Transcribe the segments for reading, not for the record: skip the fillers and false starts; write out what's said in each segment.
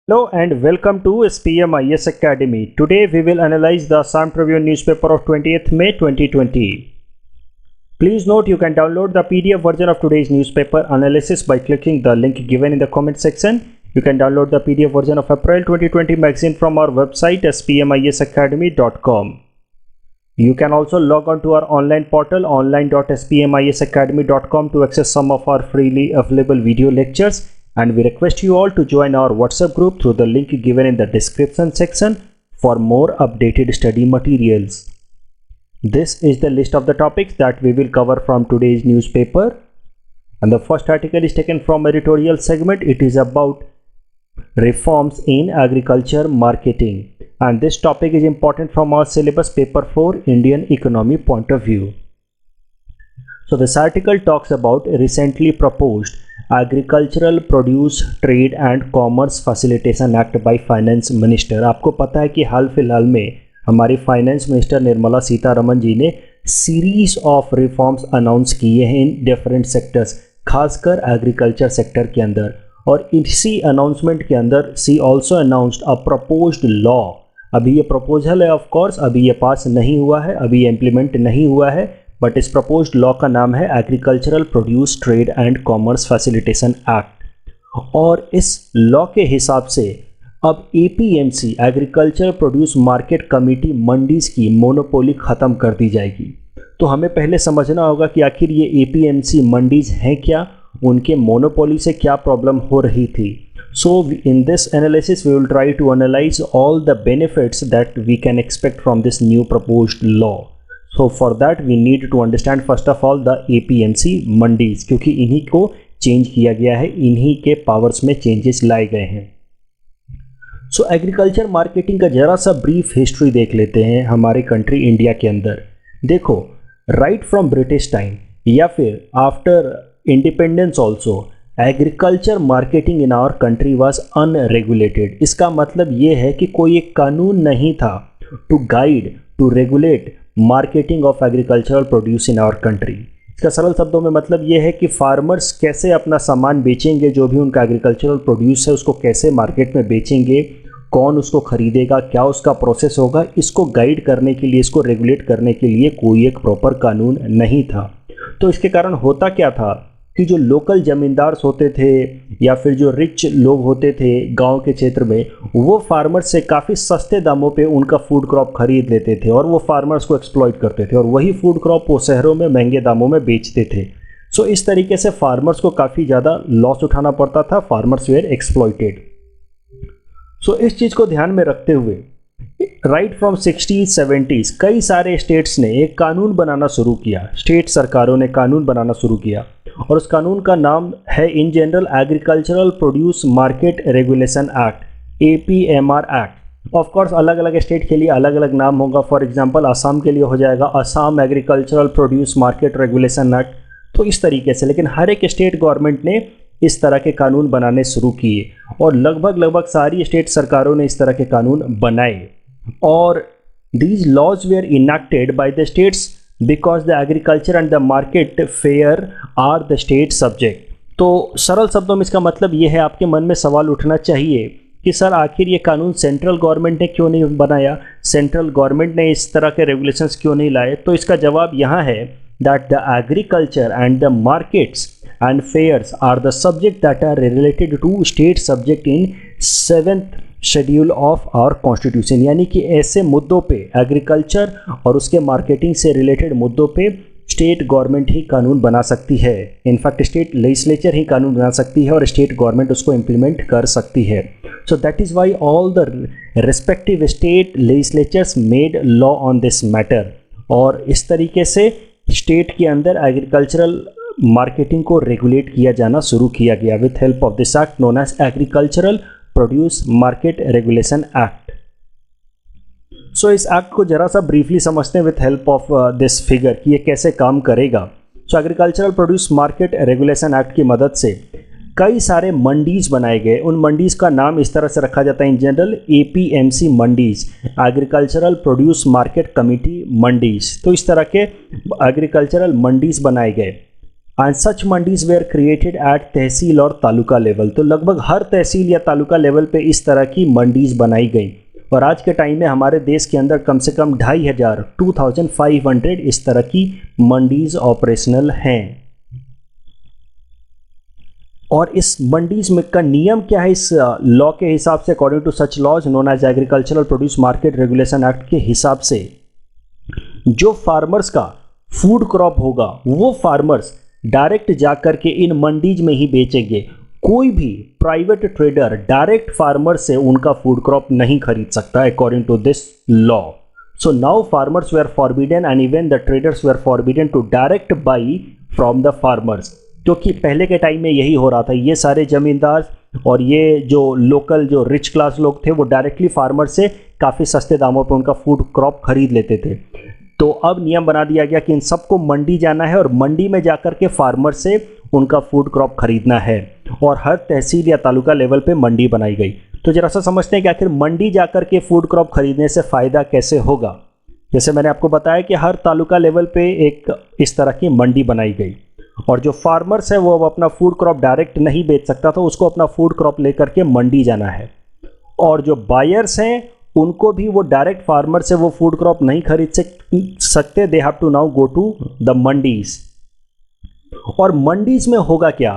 Hello and welcome to SPMIS Academy. Today we will analyze the Assam Tribune newspaper of 20th May 2020. Please note you can download the PDF version of today's newspaper analysis by clicking the link given in the comment section. You can download the PDF version of April 2020 magazine from our website spmisacademy.com. You can also log on to our online portal online.spmisacademy.com to access some of our freely available video lectures. And we request you all to join our WhatsApp group through the link given in the description section for more updated study materials. This is the list of the topics that we will cover from today's newspaper. And the first article is taken from editorial segment. It is about reforms in agriculture marketing. And this topic is important from our syllabus paper 4 Indian economy point of view. So this article talks about recently proposed agricultural produce trade and commerce facilitation act by finance minister. आपको पता है कि हाल फिलहाल में हमारी finance minister Nirmala Sitharaman ji ने series of reforms announce किए हैं इन डिफरेंट सेक्टर्स, खासकर एग्रीकल्चर सेक्टर के अंदर। और इसी अनाउंसमेंट के अंदर she also announced a proposed law. अभी ये प्रपोजल है, ऑफ कोर्स अभी ये पास नहीं हुआ है, अभी ये इम्प्लीमेंट नहीं हुआ है, बट इस प्रपोज्ड लॉ का नाम है agricultural produce trade and commerce facilitation act. और इस लॉ के हिसाब से अब APMC agriculture produce market committee mandis की मोनोपोली ख़त्म कर दी जाएगी। तो हमें पहले समझना होगा कि आखिर ये एपीएमसी मंडीज हैं क्या, उनके मोनोपोली से क्या प्रॉब्लम हो रही थी। So in this analysis we will try to analyse all the benefits that we can expect from this new proposed law. So for that we need to understand first of all the APMC mandis, क्योंकि इन्हीं को change किया गया है, इन्हीं के powers में changes लाए गए हैं। सो एग्रीकल्चर मार्केटिंग का जरा सा ब्रीफ हिस्ट्री देख लेते हैं हमारे कंट्री इंडिया के अंदर। देखो, राइट फ्रॉम ब्रिटिश टाइम या फिर after independence also agriculture marketing in our country was unregulated. इसका मतलब ये है कि कोई एक कानून नहीं था to guide, to regulate marketing of agricultural produce in our country. इसका सरल शब्दों में मतलब ये है कि फार्मर्स कैसे अपना सामान बेचेंगे, जो भी उनका एग्रीकल्चरल प्रोड्यूस है उसको कैसे मार्केट में बेचेंगे, कौन उसको खरीदेगा, क्या उसका प्रोसेस होगा, इसको गाइड करने के लिए, इसको रेगुलेट करने के लिए कोई एक प्रॉपर कानून नहीं था। तो इसके कारण होता क्या था कि जो लोकल ज़मींदार्स होते थे या फिर जो रिच लोग होते थे गांव के क्षेत्र में, वो फार्मर्स से काफ़ी सस्ते दामों पे उनका फूड क्रॉप खरीद लेते थे और वो फार्मर्स को एक्सप्लॉइट करते थे और वही फूड क्रॉप वो शहरों में महंगे दामों में बेचते थे। सो इस तरीके से फार्मर्स को काफ़ी ज़्यादा लॉस उठाना पड़ता था, फार्मर्स वेयर एक्सप्लॉइटेड। सो इस चीज़ को ध्यान में रखते हुए राइट फ्रॉम 60s-70s कई सारे स्टेट्स ने एक कानून बनाना शुरू किया, स्टेट सरकारों ने कानून बनाना शुरू किया और उस कानून का नाम है in general agricultural produce market regulation act, APMR act. Of course अलग अलग स्टेट के लिए अलग अलग नाम होगा। फॉर एग्जांपल असम के लिए हो जाएगा Assam agricultural produce market regulation act. तो इस तरीके से, लेकिन हर एक स्टेट गवर्नमेंट ने इस तरह के कानून बनाने शुरू किए और लगभग सारी स्टेट सरकारों ने इस तरह के कानून बनाए। और these laws were enacted by the states because the agriculture and the market fair are the state subject. तो सरल शब्दों में इसका मतलब ये है, आपके मन में सवाल उठना चाहिए कि सर आखिर ये कानून सेंट्रल गवर्नमेंट ने क्यों नहीं बनाया, सेंट्रल गवर्नमेंट ने इस तरह के रेगुलेशंस क्यों नहीं लाए। तो इसका जवाब यहाँ है that the agriculture and the markets and fairs are the subject that are related to state subject in 7th schedule of our constitution. यानी कि ऐसे मुद्दों पे, एग्रीकल्चर और उसके मार्केटिंग से रिलेटेड मुद्दों पे स्टेट गवर्नमेंट ही कानून बना सकती है। इनफैक्ट स्टेट लेजिस्लेचर ही कानून बना सकती है और स्टेट गवर्नमेंट उसको इम्प्लीमेंट कर सकती है। So that is why all the respective state legislatures made law on this matter. और इस तरीके से स्टेट के अंदर एग्रीकल्चरल मार्केटिंग को रेगुलेट किया जाना शुरू किया गया with help of this act known as agricultural produce market regulation act. So इस एक्ट को जरा सा ब्रीफली समझते हैं with help of this figure कि ये कैसे काम करेगा। So agricultural produce market regulation act की मदद से कई सारे मंडीज बनाए गए। उन मंडीज का नाम इस तरह से रखा जाता है in general APMC mandis, agricultural produce market committee mandis. तो इस तरह के एग्रीकल्चरल मंडीज बनाए गए। And such mandis were created at tehsil और तालुका लेवल। तो लगभग हर तहसील या तालुका लेवल पे इस तरह की मंडीज बनाई गई और आज के टाइम में हमारे देश के अंदर कम से कम 2500 इस तरह की मंडीज ऑपरेशनल हैं। और इस मंडीज में का नियम क्या है इस लॉ के हिसाब से, according to such laws known as agricultural produce market regulation act के हिसाब से, जो फार्मर्स का फूड क्रॉप होगा वो फार्मर्स डायरेक्ट जाकर के इन मंडीज में ही बेचेंगे। कोई भी प्राइवेट ट्रेडर डायरेक्ट फार्मर से उनका फूड क्रॉप नहीं खरीद सकता according to this law. So now farmers were forbidden and even the traders were forbidden to direct buy from the farmers. क्योंकि पहले के टाइम में यही हो रहा था, ये सारे जमींदार और ये जो लोकल जो रिच क्लास लोग थे वो डायरेक्टली फार्मर से काफ़ी सस्ते दामों पर उनका फूड क्रॉप खरीद लेते थे। तो अब नियम बना दिया गया कि इन सबको मंडी जाना है और मंडी में जाकर के फार्मर से उनका फूड क्रॉप खरीदना है और हर तहसील या तालुका लेवल पे मंडी बनाई गई। तो जरा सा समझते हैं कि आखिर मंडी जाकर के फूड क्रॉप खरीदने से फ़ायदा कैसे होगा। जैसे मैंने आपको बताया कि हर तालुका लेवल पे एक इस तरह की मंडी बनाई गई और जो फार्मर्स है वो अब अपना फूड क्रॉप डायरेक्ट नहीं बेच सकता, तो उसको अपना फूड क्रॉप लेकर के मंडी जाना है। और जो बायर्स हैं उनको भी वो डायरेक्ट फार्मर से वो फूड क्रॉप नहीं खरीद सकते, they have to now go to the mandis. और मंडीज में होगा क्या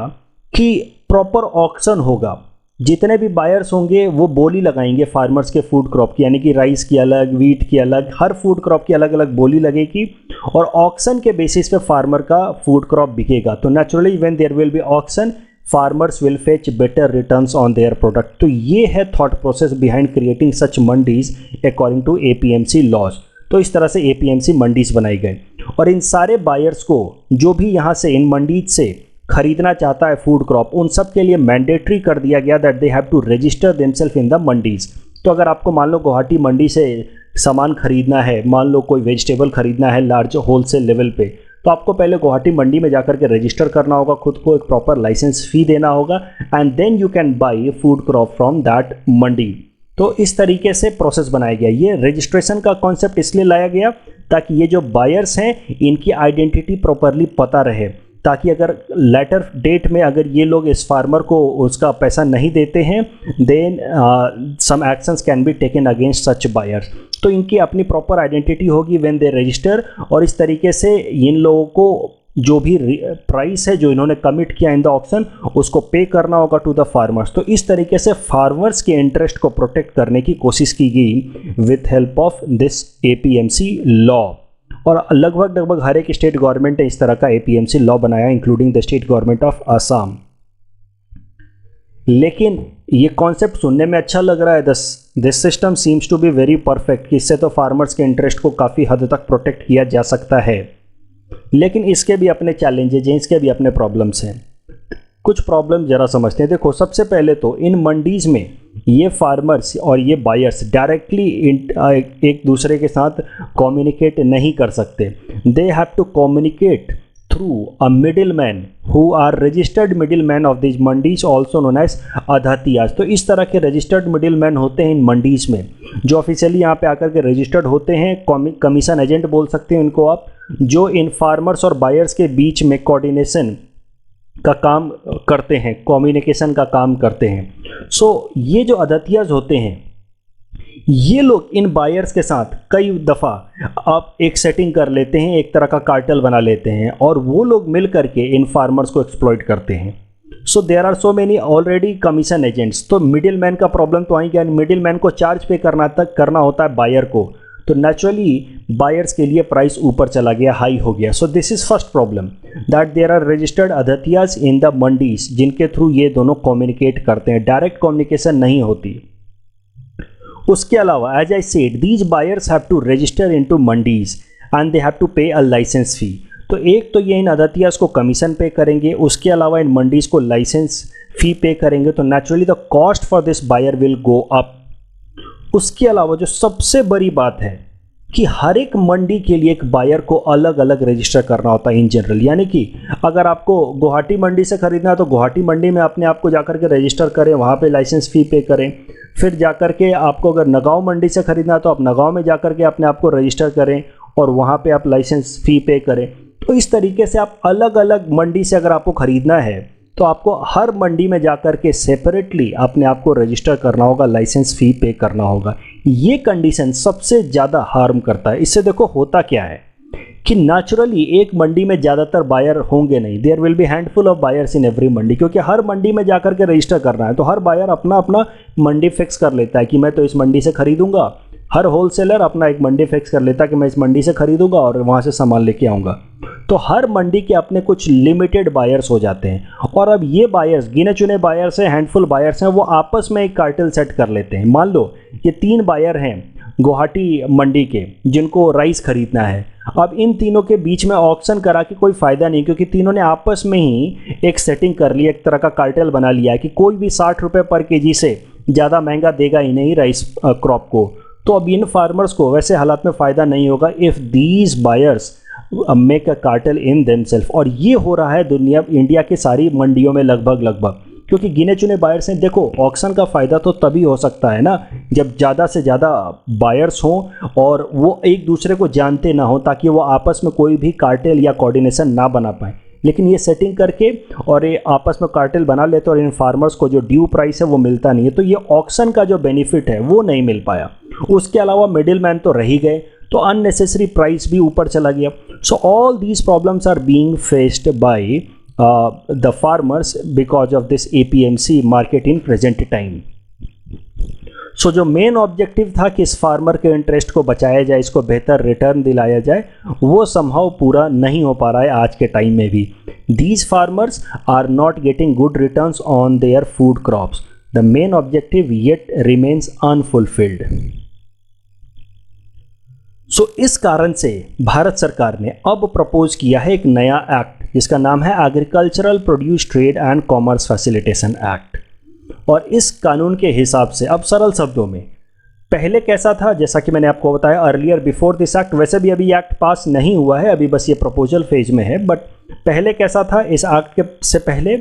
कि प्रॉपर ऑक्शन होगा, जितने भी बायर्स होंगे वो बोली लगाएंगे फार्मर्स के फूड क्रॉप की, यानी कि राइस की अलग, वीट की अलग, हर फूड क्रॉप की अलग अलग बोली लगेगी और ऑक्शन के बेसिस पे फार्मर का फूड क्रॉप बिकेगा। तो naturally when there will be auction farmers will fetch better returns on their product. तो ये है thought process behind creating such mandis according to APMC laws. तो इस तरह से एपीएमसी मंडीज बनाई गई और इन सारे बायर्स को जो भी यहाँ से इन मंडीज से खरीदना चाहता है फूड क्रॉप, उन सब के लिए मैंडेटरी कर दिया गया that they have to register themself in the mandis. तो अगर आपको मान लो गुवाहाटी मंडी से सामान खरीदना है, मान लो कोई वेजिटेबल खरीदना है लार्ज होलसेल लेवल पे, तो आपको पहले गुवाहाटी मंडी में जाकर के रजिस्टर करना होगा, खुद को एक प्रॉपर लाइसेंस फी देना होगा and then you can buy food crop from that mandi. तो इस तरीके से प्रोसेस बनाया गया। ये रजिस्ट्रेशन का कॉन्सेप्ट इसलिए लाया गया ताकि ये जो बायर्स हैं इनकी आइडेंटिटी प्रॉपरली पता रहे, ताकि अगर लेटर डेट में अगर ये लोग इस फार्मर को उसका पैसा नहीं देते हैं then some actions can be taken against such buyers. तो इनकी अपनी प्रॉपर आइडेंटिटी होगी व्हेन दे रजिस्टर और इस तरीके से इन लोगों को जो भी प्राइस है जो इन्होंने कमिट किया इन द ऑप्शन उसको पे करना होगा टू द फार्मर्स। तो इस तरीके से फार्मर्स के इंटरेस्ट को प्रोटेक्ट करने की कोशिश की गई with help of this APMC law. और लगभग हर एक स्टेट गवर्नमेंट ने इस तरह का एपीएमसी लॉ बनाया including the state government of Assam. लेकिन ये कॉन्सेप्ट सुनने में अच्छा लग रहा है, this system seems to be very perfect कि इससे तो फार्मर्स के इंटरेस्ट को काफ़ी हद तक प्रोटेक्ट किया जा सकता है। लेकिन इसके भी अपने चैलेंजेज हैं, इसके भी अपने प्रॉब्लम्स हैं। कुछ प्रॉब्लम जरा समझते हैं। देखो, सबसे पहले तो इन मंडीज में ये फार्मर्स और ये बायर्स डायरेक्टली एक दूसरे के साथ कम्युनिकेट नहीं कर सकते। They have to communicate through a middle man who are registered middle man of this mandis also known as adhatiyas. तो इस तरह के रजिस्टर्ड मिडिल मैन होते हैं इन मंडीज में जो ऑफिशियली यहाँ पे आकर के रजिस्टर्ड होते हैं, कमीशन एजेंट बोल सकते हैं इनको आप, जो इन फार्मर्स और बायर्स के बीच में कोऑर्डिनेशन का काम करते हैं, कम्युनिकेशन का काम करते हैं। सो ये जो अदातियाज होते हैं ये लोग इन बायर्स के साथ कई दफ़ा आप एक सेटिंग कर लेते हैं, एक तरह का कार्टेल बना लेते हैं और वो लोग मिल करके इन फार्मर्स को एक्सप्लॉइट करते हैं। So there are so many already commission agents. तो मिडिल मैन का प्रॉब्लम तो आएगा, मिडिल मैन को चार्ज पे करना होता है बायर को, तो नेचुरली बायर्स के लिए प्राइस ऊपर चला गया, हाई हो गया। So this is first problem that there are registered adatiyas in the mandis जिनके थ्रू ये दोनों कम्युनिकेट करते हैं, डायरेक्ट कम्युनिकेशन नहीं होती। उसके अलावा as I said these buyers have to register into mandis and they have to pay a licence फी। तो एक तो ये इन अदातियाज को कमीशन पे करेंगे, उसके अलावा इन मंडीज को लाइसेंस फी पे करेंगे, तो naturally the cost for this buyer will go up. उसके अलावा जो सबसे बड़ी बात है कि हर एक मंडी के लिए एक बायर को अलग अलग रजिस्टर करना होता है इन जनरल। यानी कि अगर आपको गुवाहाटी मंडी से खरीदना है तो गुवाहाटी मंडी में अपने आप को जाकर के रजिस्टर करें, वहाँ पे लाइसेंस फ़ी पे करें। फिर जाकर के आपको अगर नगांव मंडी से खरीदना है तो आप नगांव में जाकर के अपने आप को रजिस्टर करें और वहाँ पे आप लाइसेंस फ़ी पे करें। तो इस तरीके से आप अलग अलग मंडी से अगर आपको ख़रीदना है तो आपको हर मंडी में जाकर के सेपरेटली अपने आप को रजिस्टर करना होगा, लाइसेंस फ़ी पे करना होगा। ये कंडीशन सबसे ज़्यादा हार्म करता है। इससे देखो होता क्या है कि नेचुरली एक मंडी में ज़्यादातर बायर होंगे नहीं, there will be handful of buyers in every mandi, क्योंकि हर मंडी में जाकर के रजिस्टर करना है तो हर बायर अपना अपना मंडी फिक्स कर लेता है कि मैं तो इस मंडी से खरीदूंगा। हर होलसेलर अपना एक मंडी फिक्स कर लेता है कि मैं इस मंडी से खरीदूंगा और वहाँ से सामान लेके आऊँगा। तो हर मंडी के अपने कुछ लिमिटेड बायर्स हो जाते हैं और अब ये बायर्स, गिने चुने बायर्स हैं, हैंडफुल बायर्स हैं, वो आपस में एक कार्टेल सेट कर लेते हैं। मान लो ये 3 बायर हैं गुवाहाटी मंडी के जिनको राइस खरीदना है। अब इन तीनों के बीच में ऑक्शन करा के कोई फ़ायदा नहीं, क्योंकि तीनों ने आपस में ही एक सेटिंग कर ली, एक तरह का कार्टेल बना लिया है कि कोई भी 60 रुपये पर केजी से ज़्यादा महंगा देगा ही नहीं राइस क्रॉप को। तो अब इन फार्मर्स को वैसे हालात में फ़ायदा नहीं होगा if these buyers make a cartel in themself. और ये हो रहा है इंडिया की सारी मंडियों में लगभग, क्योंकि गिने चुने बायर्स हैं। देखो ऑक्शन का फ़ायदा तो तभी हो सकता है ना जब ज़्यादा से ज़्यादा बायर्स हों और वो एक दूसरे को जानते ना हो, ताकि वो आपस में कोई भी कार्टेल या कोऑर्डिनेशन ना बना पाए। लेकिन ये सेटिंग करके और ये आपस में कार्टेल बना लेते और इन फार्मर्स को जो ड्यू प्राइस है वो मिलता नहीं है, तो ये ऑक्शन का जो बेनिफिट है वो नहीं मिल पाया। उसके अलावा मिडिल मैन तो रह ही गए, तो अननेसेसरी प्राइस भी ऊपर चला गया। So all these problems are being faced by the farmers because of this APMC market in present time. So जो मेन ऑब्जेक्टिव था कि इस फार्मर के इंटरेस्ट को बचाया जाए, इसको बेहतर रिटर्न दिलाया जाए, वो समहाउ पूरा नहीं हो पा रहा है आज के टाइम में भी। These farmers are not getting good returns on their food crops. The main objective yet remains unfulfilled. So इस कारण से भारत सरकार ने अब प्रपोज किया है एक नया एक्ट जिसका नाम है agricultural produce trade and commerce facilitation act. और इस कानून के हिसाब से अब सरल शब्दों में, पहले कैसा था, जैसा कि मैंने आपको बताया अर्लियर बिफोर दिस एक्ट, वैसे भी अभी एक्ट पास नहीं हुआ है, अभी बस ये प्रपोजल फेज में है। बट पहले कैसा था इस एक्ट के से पहले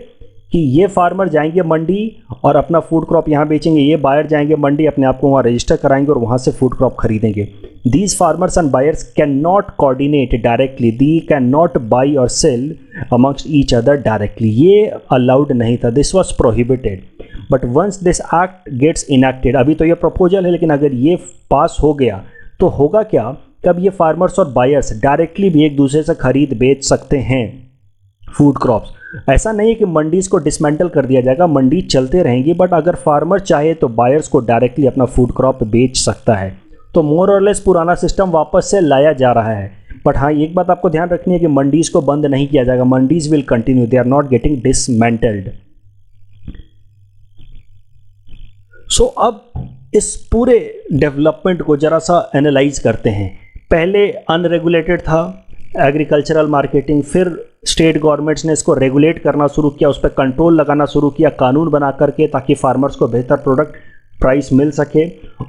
कि ये फार्मर जाएंगे मंडी और अपना फूड क्रॉप यहाँ बेचेंगे, ये बायर जाएंगे मंडी, अपने आप को वहाँ रजिस्टर कराएंगे और वहाँ से फूड क्रॉप खरीदेंगे। These farmers and buyers can not coordinate directly, they can not buy और sell amongst each other directly. ये अलाउड नहीं था, this was prohibited. But once this act gets enacted, अभी तो ये प्रपोजल है लेकिन अगर ये पास हो गया तो होगा क्या, कब ये फार्मर्स और बायर्स डायरेक्टली भी एक दूसरे से खरीद बेच सकते हैं फूड क्रॉप्स। ऐसा नहीं है कि मंडीज़ को डिसमेंटल कर दिया जाएगा, मंडी चलते रहेंगी, बट अगर फार्मर चाहे तो बायर्स को डायरेक्टली अपना फूड क्रॉप बेच सकता है। तो मोर और लेस पुराना सिस्टम वापस से लाया जा रहा है। बट हाँ, एक बात आपको ध्यान रखनी है कि मंडीज़ को बंद नहीं किया जाएगा, mandis will continue, they are not getting dismantled. So अब इस पूरे डेवलपमेंट को ज़रा सा एनालाइज करते हैं। पहले अनरेगुलेटेड था एग्रीकल्चरल मार्केटिंग, फिर स्टेट गवर्नमेंट्स ने इसको रेगुलेट करना शुरू किया, उस पर कंट्रोल लगाना शुरू किया कानून बना करके, ताकि फार्मर्स को बेहतर प्रोडक्ट प्राइस मिल सके,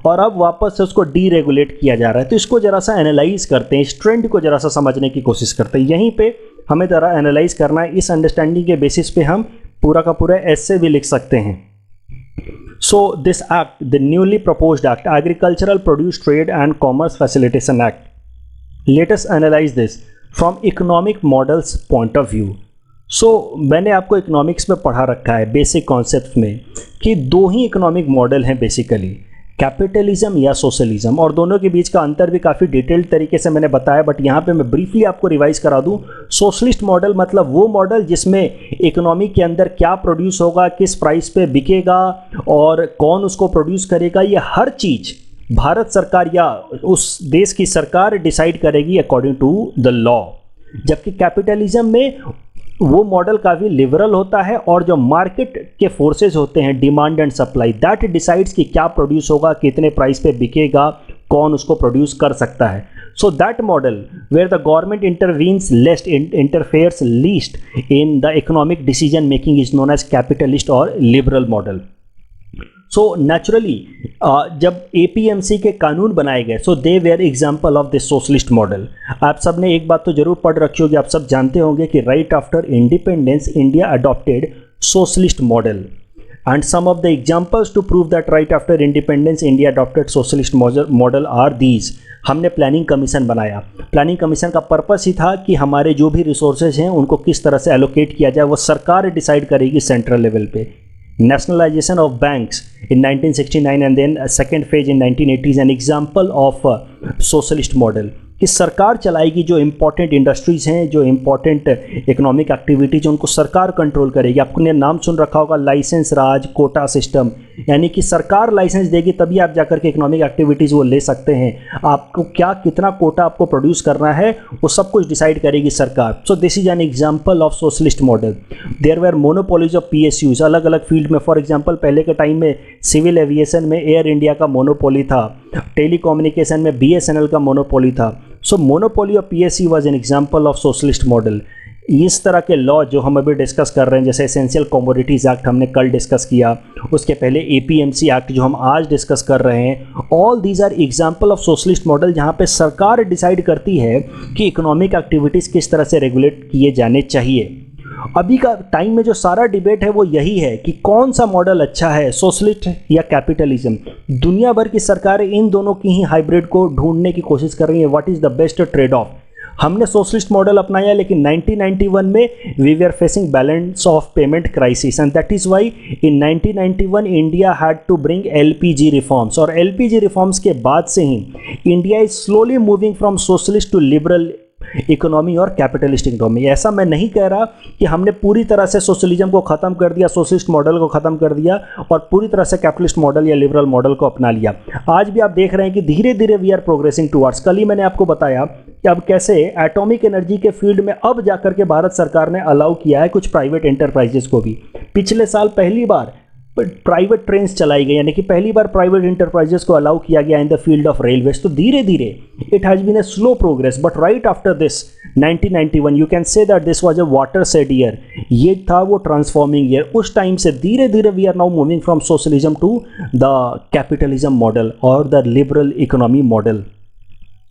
और अब वापस से उसको डीरेगुलेट किया जा रहा है। तो इसको ज़रा सा एनालाइज करते हैं, इस ट्रेंड को ज़रा सा समझने की कोशिश करते हैं। यहीं पे हमें ज़रा एनालाइज करना है, इस अंडरस्टैंडिंग के बेसिस पे हम पूरा का पूरा एस्से भी लिख सकते हैं। So this act, the newly proposed act, Agricultural Produce Trade and Commerce Facilitation Act, let us analyze this from economic models point of view. So मैंने आपको इकोनॉमिक्स में पढ़ा रखा है बेसिक कॉन्सेप्ट में कि दो ही इकोनॉमिक मॉडल हैं बेसिकली, कैपिटलिज्म या सोशलिज्म, और दोनों के बीच का अंतर भी काफ़ी डिटेल्ड तरीके से मैंने बताया। बट यहाँ पे मैं ब्रीफली आपको रिवाइज करा दूँ। सोशलिस्ट मॉडल मतलब वो मॉडल जिसमें इकोनॉमी के अंदर क्या प्रोड्यूस होगा, किस प्राइस पे बिकेगा और कौन उसको प्रोड्यूस करेगा, ये हर चीज़ भारत सरकार या उस देश की सरकार डिसाइड करेगी अकॉर्डिंग टू द लॉ। जबकि कैपिटलिज्म में वो मॉडल काफ़ी लिबरल होता है और जो मार्केट के फोर्सेस होते हैं, demand and supply, that decides कि क्या प्रोड्यूस होगा, कितने प्राइस पे बिकेगा, कौन उसको प्रोड्यूस कर सकता है। So that model where the government interferes least in the economic decision making is known as capitalist और लिबरल मॉडल। सो नेचुरली जब APMC के कानून बनाए गए, so they were example of this socialist model. आप सब ने एक बात तो जरूर पढ़ रखी होगी, आप सब जानते होंगे कि right after independence India adopted socialist model. And some of the examples to prove that right after independence India adopted socialist model are these. हमने प्लानिंग कमीशन बनाया। प्लानिंग कमीशन का पर्पस ही था कि हमारे जो भी रिसोर्सेज हैं उनको किस तरह से एलोकेट किया जाए, वो सरकार डिसाइड करेगी सेंट्रल लेवल पे। Nationalization of banks in 1969 and then a second phase in 1980s an example of socialist model कि सरकार चलाएगी जो इम्पोर्टेंट इंडस्ट्रीज़ हैं, जो इम्पोर्टेंट इकोनॉमिक एक्टिविटीज़ उनको सरकार कंट्रोल करेगी। आपने नाम सुन रखा होगा लाइसेंस राज, कोटा सिस्टम, यानी कि सरकार लाइसेंस देगी तभी आप जाकर के इकोनॉमिक एक्टिविटीज़ वो ले सकते हैं। आपको क्या कितना कोटा आपको प्रोड्यूस करना है वो सब कुछ डिसाइड करेगी सरकार। So this is an example of socialist model. There were monopolies of PSUs अलग अलग फील्ड में। फॉर एग्जांपल पहले के टाइम में सिविल एविएशन में एयर इंडिया का मोनोपोली था, टेलीकम्युनिकेशन में BSNL का मोनोपोली था। So monopoly of PSU was an example of socialist model. इस तरह के लॉ जो हम अभी डिस्कस कर रहे हैं, जैसे एसेंशियल कमोडिटीज़ एक्ट हमने कल डिस्कस किया, उसके पहले APMC एक्ट जो हम आज डिस्कस कर रहे हैं, all these are example of socialist model जहां पे सरकार डिसाइड करती है कि इकोनॉमिक एक्टिविटीज़ किस तरह से रेगुलेट किए जाने चाहिए। अभी का टाइम में जो सारा डिबेट है वो यही है कि कौन सा मॉडल अच्छा है, सोशलिस्ट या कैपिटलिज्म। दुनिया भर की सरकारें इन दोनों की ही हाइब्रिड को ढूंढने की कोशिश कर रही हैं, what is the best trade off. हमने सोशलिस्ट मॉडल अपनाया, लेकिन 1991 में we were facing balance of payment crisis and that is why in 1991 India had to bring LPG reforms. और LPG रिफॉर्म्स के बाद से ही India is slowly moving from socialist to liberal economy और capitalist economy. ऐसा मैं नहीं कह रहा कि हमने पूरी तरह से सोशलिज्म को ख़त्म कर दिया, सोशलिस्ट मॉडल को ख़त्म कर दिया और पूरी तरह से कैपिटलिस्ट मॉडल या लिबरल मॉडल को अपना लिया। आज भी आप देख रहे हैं कि धीरे धीरे वी आर प्रोग्रेसिंग टुवर्ड्स। कल ही मैंने आपको बताया कि अब कैसे एटॉमिक एनर्जी के फील्ड में अब जाकर के भारत सरकार ने अलाउ किया है कुछ प्राइवेट एंटरप्राइजेस को भी। पिछले साल पहली बार प्राइवेट ट्रेन्स चलाई गई, यानी कि पहली बार प्राइवेट इंटरप्राइजेस को अलाउ किया गया in the field of railways. तो धीरे धीरे it has been a slow progress, but right after this 1991 you can say that this was a watershed year. ये था वो ट्रांसफॉर्मिंग ईयर। उस टाइम से धीरे धीरे we are now moving from socialism to the capitalism model और the liberal economy model.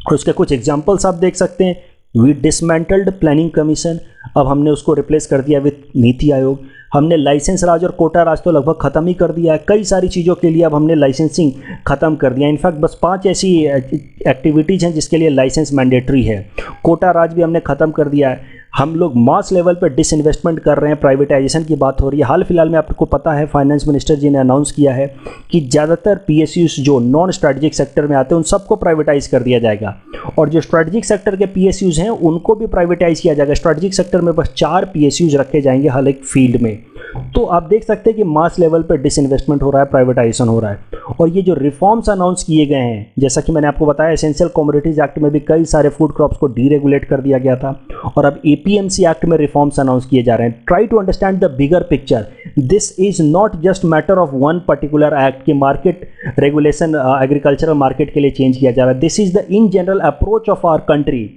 और उसके कुछ एग्जाम्पल्स आप देख सकते हैं। वी डिसमेंटल्ड प्लानिंग कमीशन, अब हमने उसको रिप्लेस कर दिया विद नीति आयोग। हमने लाइसेंस राज और कोटा राज तो लगभग ख़त्म ही कर दिया है। कई सारी चीज़ों के लिए अब हमने लाइसेंसिंग ख़त्म कर दिया। इनफैक्ट बस 5 ऐसी एक्टिविटीज़ हैं जिसके लिए लाइसेंस मैंडेटरी है। कोटा राज भी हमने ख़त्म कर दिया है। हम लोग मास लेवल पर डिसइन्वेस्टमेंट कर रहे हैं, प्राइवेटाइजेशन की बात हो रही है। हाल फिलहाल में आपको पता है फाइनेंस मिनिस्टर जी ने अनाउंस किया है कि ज़्यादातर PSUs जो नॉन स्ट्रेटजिक सेक्टर में आते हैं उन सबको प्राइवेटाइज कर दिया जाएगा और जो स्ट्रेटजिक सेक्टर के PSUs हैं उनको भी प्राइवेटाइज किया जाएगा। स्ट्रेटजिक सेक्टर में बस 4 PSUs रखे जाएंगे हर एक फील्ड में। तो आप देख सकते हैं कि मास लेवल पर डिसइन्वेस्टमेंट हो रहा है, प्राइवेटाइजेशन हो रहा है। और ये जो रिफॉर्म्स अनाउंस किए गए हैं, जैसा कि मैंने आपको बताया एसेंशियल कमोडिटीज एक्ट में भी कई सारे फूड क्रॉप्स को डीरेगुलेट कर दिया गया था और अब APMC एक्ट में रिफॉर्म्स अनाउंस किए जा रहे हैं। Try to understand the bigger picture. This is not just matter of one particular act की मार्केट रेगुलेशन एग्रीकल्चरल मार्केट के लिए चेंज किया जा रहा है। This is the in general approach of our country.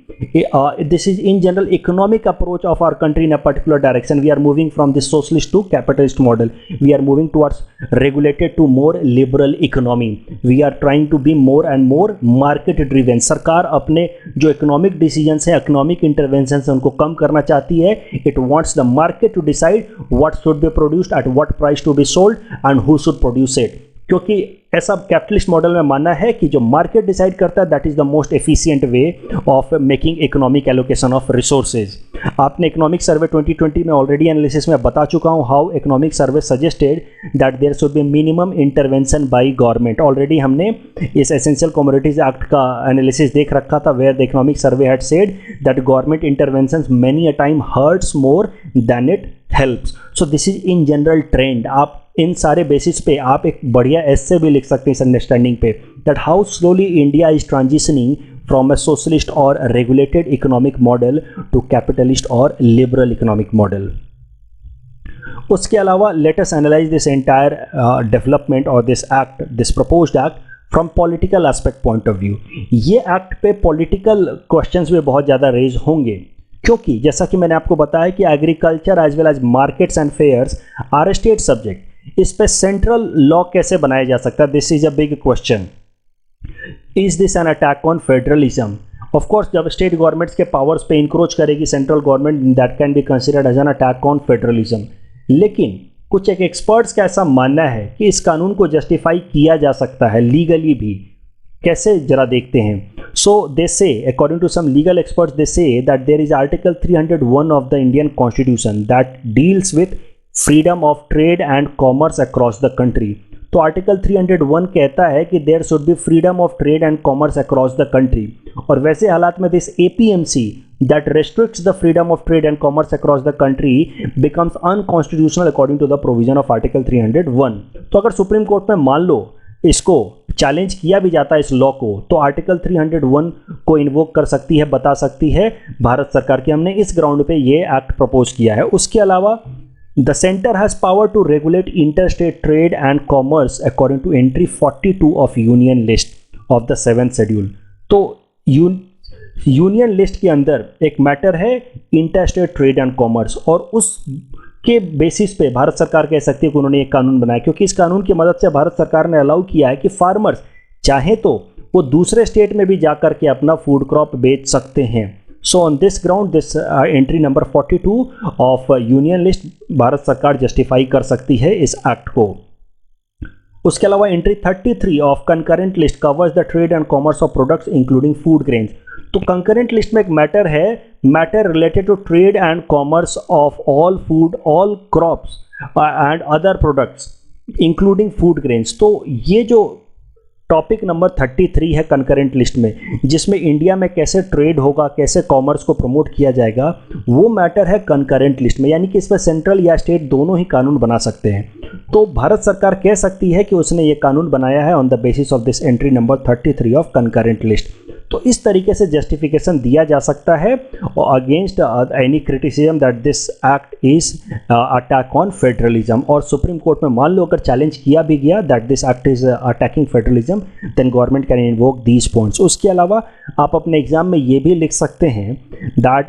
This is in general economic approach of our country in a particular direction. We are moving from this socialist to capitalist model. We are moving towards regulated to more liberal economy. We are trying to be more and more market driven. सरकार अपने जो economic decisions है, economic interventions है, उनको कम करना चाहती है. It wants the market to decide what should be produced at what price to be sold and who should produce it. क्योंकि ऐसा कैपिटलिस्ट मॉडल में मानना है कि जो मार्केट डिसाइड करता है that is the most efficient way of making economic allocation of resources. आपने इकोनॉमिक सर्वे 2020 में ऑलरेडी एनालिसिस में बता चुका हूं how economic survey suggested that there should be minimum intervention by government. Already हमने इस एसेंशियल कमोडिटीज एक्ट का analysis देख रखा था where the economic survey had said that government interventions many a time hurts more than it helps. So this is in general trend. आप इन सारे basis पे आप एक बढ़िया एस्से भी लिख सकते हैं इस अंडरस्टैंडिंग पे that how slowly India is transitioning from a socialist और regulated economic model to capitalist और लिबरल इकोनॉमिक मॉडल। उसके अलावा let us analyse this entire development और this act, this proposed act from political aspect point of view. ये act पे political questions भी बहुत ज़्यादा रेज होंगे क्योंकि जैसा कि मैंने आपको बताया कि agriculture as well as markets and fairs are state subject. इस पे सेंट्रल लॉ कैसे बनाया जा सकता है, this is a big question. Is this an attack on federalism? Of course जब स्टेट गवर्नमेंट्स के पावर्स पे इंक्रोच करेगी central government that can be considered as an attack on federalism. लेकिन कुछ एक एक्सपर्ट्स का ऐसा मानना है कि इस कानून को जस्टिफाई किया जा सकता है लीगली भी। कैसे, जरा देखते हैं। So they say, according to some legal experts, they say that there is article 301 of the Indian constitution that deals with freedom of trade and commerce across the country. तो आर्टिकल 301 कहता है कि there should be freedom of trade and commerce across the country, और वैसे हालात में this APMC that restricts the freedom of trade and commerce across the country becomes unconstitutional according to the provision of article 301। तो अगर supreme court में मान लो इसको challenge किया भी जाता है इस लॉ को, तो आर्टिकल 301 को इन्वोक कर सकती है, बता सकती है भारत सरकार की हमने इस ग्राउंड पे ये एक्ट प्रपोज किया है। उसके अलावा the centre has power to regulate interstate trade and commerce according to entry 42 of union list of the 7th schedule. तो यूनियन लिस्ट के अंदर एक मैटर है इंटरस्टेट ट्रेड एंड कॉमर्स, और उसके बेसिस पे भारत सरकार कह सकती है कि उन्होंने एक कानून बनाया, क्योंकि इस कानून की मदद से भारत सरकार ने अलाउ किया है कि फार्मर्स चाहे तो वो दूसरे स्टेट में भी जाकर के अपना फूड क्रॉप बेच सकते हैं। So on this ground this entry number 42 of union list Bharat सरकार जस्टिफाई कर सकती है इस एक्ट को। उसके अलावा entry 33 of concurrent list covers the trade and commerce of products including food grains. तो कंकरेंट लिस्ट में एक मैटर है, matter related to trade and commerce of all food, all crops and other products including food grains. तो ये जो topic number 33 है concurrent list में, जिसमें इंडिया में कैसे ट्रेड होगा, कैसे कॉमर्स को प्रमोट किया जाएगा, वो मैटर है कंकरेंट लिस्ट में, यानी कि इस पर सेंट्रल या स्टेट दोनों ही कानून बना सकते हैं। तो भारत सरकार कह सकती है कि उसने ये कानून बनाया है on the basis of this entry number 33 of concurrent list. तो इस तरीके से जस्टिफिकेशन दिया जा सकता है against any criticism that this act is attack on federalism. और सुप्रीम कोर्ट में मान लो अगर चैलेंज किया भी गया that this act is attacking federalism, then government can invoke these points. उसके अलावा आप अपने एग्जाम में ये भी लिख सकते हैं that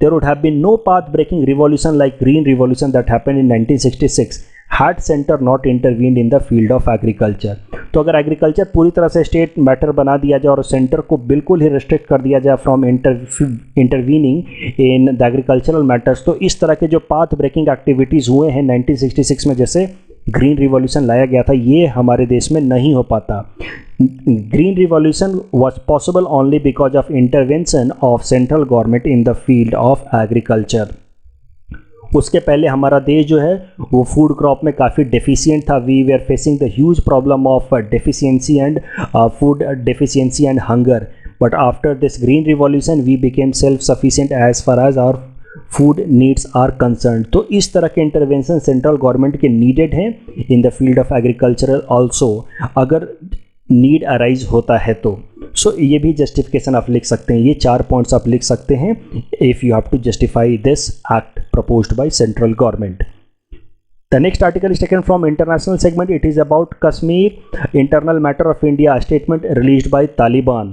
there would have been no path-breaking revolution like Green Revolution that happened in 1966 had center not intervened in the field of agriculture। तो अगर एग्रीकल्चर पूरी तरह से स्टेट मैटर बना दिया जाए और सेंटर को बिल्कुल ही रिस्ट्रिक्ट कर दिया जाए from intervening in the agricultural matters, तो इस तरह के जो पाथ ब्रेकिंग एक्टिविटीज़ हुए हैं 1966 में, जैसे ग्रीन रिवॉल्यूशन लाया गया था, ये हमारे देश में नहीं हो पाता। Green revolution was possible only because of intervention of central government in the field of agriculture। उसके पहले हमारा देश जो है वो फूड क्रॉप में काफ़ी डेफिशिएंट था। We were are facing the huge problem of deficiency and food deficiency and hunger, but after this green revolution we became self sufficient as far as our food needs are concern. तो इस तरह के intervention central government के needed हैं in the field of agricultural also, अगर need arise होता है तो। सो ये भी जस्टिफिकेशन आप लिख सकते हैं, ये 4 पॉइंट्स आप लिख सकते हैं if you have to justify this act proposed by central government। The next article is taken from international segment. It is about Kashmir, internal matter of India, statement released by Taliban.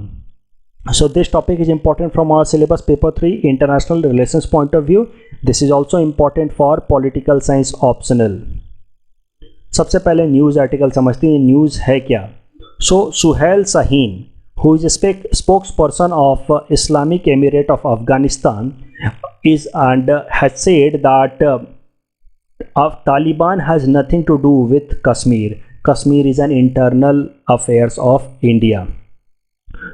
So this topic is important from our syllabus paper 3 international relations point of view. This is also important for political science optional। सबसे पहले news article समझते हैं, news है क्या। So Suhail Shaheen, who is a spokesperson of Islamic Emirate of Afghanistan, is and has said that Taliban has nothing to do with Kashmir. Kashmir is an internal affairs of India।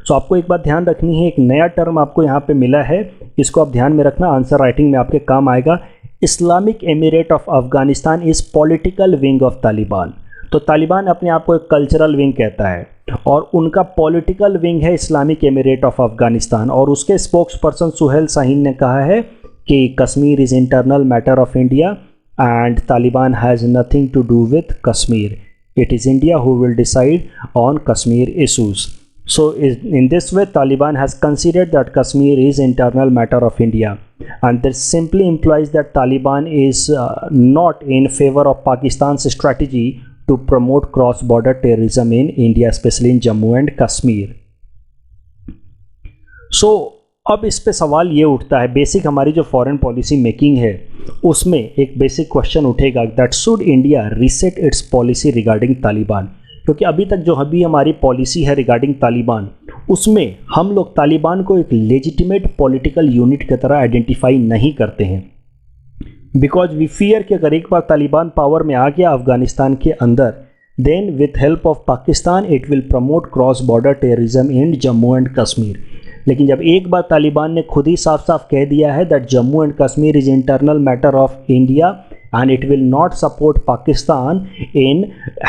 So आपको एक बात ध्यान रखनी है, एक नया टर्म आपको यहाँ पे मिला है, इसको आप ध्यान में रखना, आंसर राइटिंग में आपके काम आएगा। Islamic emirate of Afghanistan is political wing of Taliban. तो तालिबान अपने आप को एक कल्चरल विंग कहता है और उनका पॉलिटिकल विंग है इस्लामिक एमिरेट ऑफ अफगानिस्तान। और उसके स्पोक्स पर्सन सुहेल शाहीन ने कहा है कि Kashmir is internal matter of India and Taliban has nothing to do with Kashmir. It is India who will decide on Kashmir issues. So in this way Taliban has considered that Kashmir is internal matter of India, and this simply implies that Taliban is not in favor of Pakistan's strategy to promote cross-border terrorism in India, especially in Jammu and Kashmir। So अब इस पे सवाल ये उठता है, basic हमारी जो foreign policy making है उसमें एक बेसिक क्वेश्चन उठेगा that should India reset it's policy regarding Taliban. क्योंकि अभी तक जो अभी हमारी पॉलिसी है रिगार्डिंग तालिबान, उसमें हम लोग तालिबान को एक लेजिटिमेट पॉलिटिकल यूनिट की तरह आइडेंटिफाई नहीं करते हैं। बिकॉज वी फियर कि अगर एक बार तालिबान पावर में आ गया अफगानिस्तान के अंदर, then with help of Pakistan it will promote cross border terrorism in Jammu and Kashmir. लेकिन जब एक बार तालिबान ने खुद ही साफ साफ कह दिया है that Jammu and Kashmir is internal matter of India and it will not support Pakistan in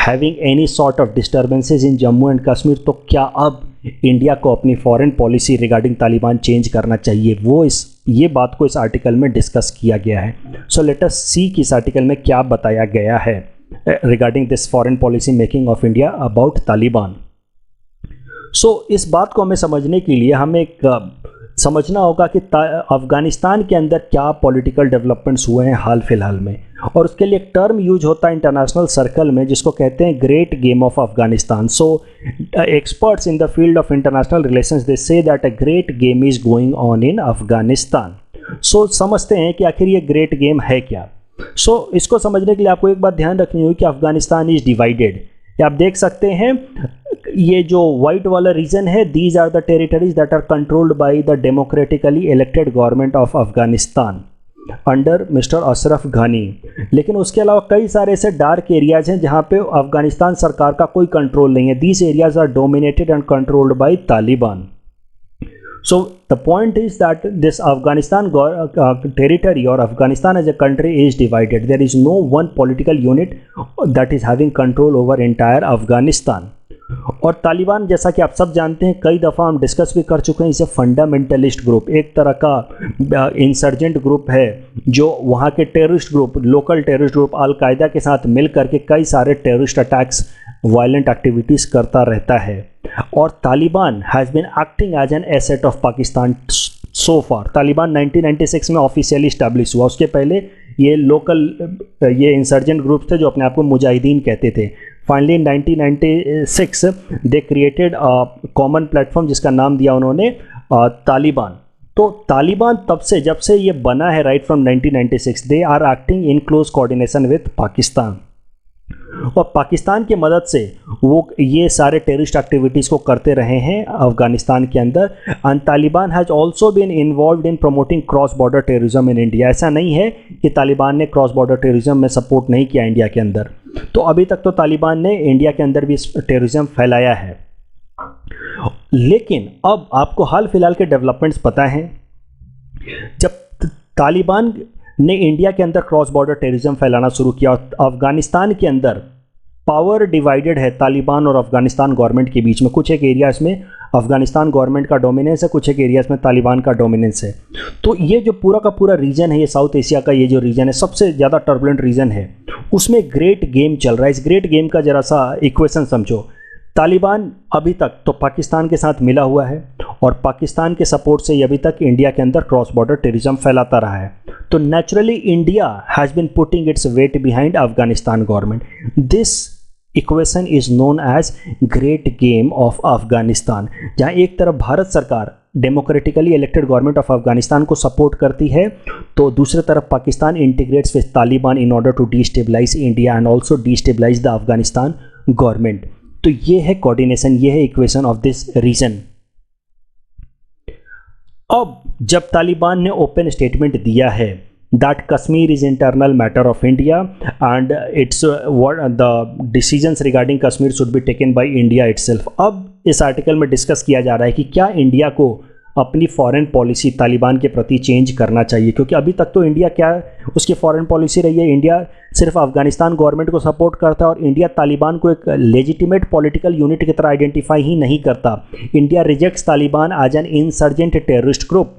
having any sort of disturbances in Jammu and Kashmir, तो क्या अब इंडिया को अपनी foreign policy regarding Taliban change करना चाहिए? वो ये बात को इस आर्टिकल में डिस्कस किया गया है। सो लेट अस सी कि इस आर्टिकल में क्या बताया गया है regarding this foreign policy making of India about Taliban. So इस बात को हमें समझने के लिए हमें समझना होगा कि अफ़गानिस्तान के अंदर क्या पॉलिटिकल डेवलपमेंट्स हुए हैं हाल फिलहाल में, और उसके लिए एक टर्म यूज होता है इंटरनेशनल सर्कल में जिसको कहते हैं great game of Afghanistan. So experts in the field of international relations they say that a great game is going on in Afghanistan. So समझते हैं कि आखिर ये ग्रेट गेम है क्या। सो इसको समझने के लिए आपको एक बात ध्यान रखनी होगी कि अफ़गानिस्तान इज़ डिवाइडेड। आप देख सकते हैं ये जो वाइट वाला रीजन है, these are the territories that are controlled by the democratically elected government of Afghanistan under mister Ashraf Ghani. लेकिन उसके अलावा कई सारे ऐसे डार्क एरियाज हैं जहां पे अफगानिस्तान सरकार का कोई कंट्रोल नहीं है। These areas are dominated and controlled by Taliban. So the point is that this Afghanistan territory or Afghanistan as a country is divided. There is no one political unit that is having control over entire Afghanistan. और तालिबान जैसा कि आप सब जानते हैं, कई दफ़ा हम डिस्कस भी कर चुके हैं, इसे फंडामेंटलिस्ट ग्रुप, एक तरह का इंसर्जेंट ग्रुप है जो वहाँ के terrorist group, local terrorist group Al Qaeda के साथ मिल करके कई सारे टेररिस्ट अटैक्स, वायलेंट एक्टिविटीज़ करता रहता है। और Taliban has been acting as an asset of Pakistan so far. Taliban 1996 में ऑफिशियली स्टैब्लिश हुआ, उसके पहले ये लोकल ये इंसर्जेंट ग्रुप थे जो अपने आप को मुजाहिदीन कहते थे। Finally in 1996 they created common platform जिसका नाम दिया उन्होंने तालिबान। तो तालिबान तब से, जब से ये बना है right from 1996, they are acting in close coordination with Pakistan, और पाकिस्तान की मदद से वो ये सारे टेररिस्ट एक्टिविटीज़ को करते रहे हैं अफगानिस्तान के अंदर। And Taliban has also been involve in promoting cross border terrorism in India. ऐसा नहीं है कि तालिबान ने क्रॉस बॉर्डर टेररिज्म में सपोर्ट नहीं किया इंडिया के अंदर। तो अभी तक तो तालिबान ने इंडिया के अंदर भी टेररिज्म फैलाया है। लेकिन अब आपको हाल फिलहाल के डेवलपमेंट्स पता हैं। जब तालिबान ने इंडिया के अंदर क्रॉस बॉर्डर टेररिज्म फैलाना शुरू किया और अफगानिस्तान के अंदर पावर डिवाइडेड है तालिबान और अफगानिस्तान गवर्नमेंट के बीच में, कुछ एक एरियाज में अफगानिस्तान गवर्नमेंट का डोमिनेंस है, कुछ एक एरियाज में तालिबान का डोमिनेंस है। तो ये जो पूरा का पूरा रीजन है, ये साउथ एशिया का ये जो रीजन है, सबसे ज़्यादा टर्बुलेंट रीजन है, उसमें ग्रेट गेम चल रहा है। इस ग्रेट गेम का जरा सा इक्वेशन समझो। तालिबान अभी तक तो पाकिस्तान के साथ मिला हुआ है और पाकिस्तान के सपोर्ट से अभी तक इंडिया के अंदर क्रॉस बॉर्डर टेररिज्म फैलाता रहा है। तो naturally India has been putting its weight behind Afghanistan government. This equation is known as great game of Afghanistan, जहाँ एक तरफ भारत सरकार democratically elected government of Afghanistan को सपोर्ट करती है, तो दूसरी तरफ Pakistan integrates with Taliban in order to destabilize India and also destabilize the Afghanistan government. तो ये है कोऑर्डिनेशन, ये है इक्वेशन ऑफ दिस रीजन। अब जब तालिबान ने ओपन स्टेटमेंट दिया है that Kashmir is internal matter of India and it's the decisions regarding Kashmir should be taken by India itself, अब इस आर्टिकल में डिस्कस किया जा रहा है कि क्या इंडिया को अपनी फॉरेन पॉलिसी तालिबान के प्रति चेंज करना चाहिए। क्योंकि अभी तक तो इंडिया क्या उसकी फॉरेन पॉलिसी रही है, इंडिया सिर्फ अफगानिस्तान गवर्नमेंट को सपोर्ट करता है और इंडिया तालिबान को एक लेजिटिमेट पॉलिटिकल यूनिट की तरह आइडेंटिफाई ही नहीं करता। India rejects Taliban as an insurgent terrorist group.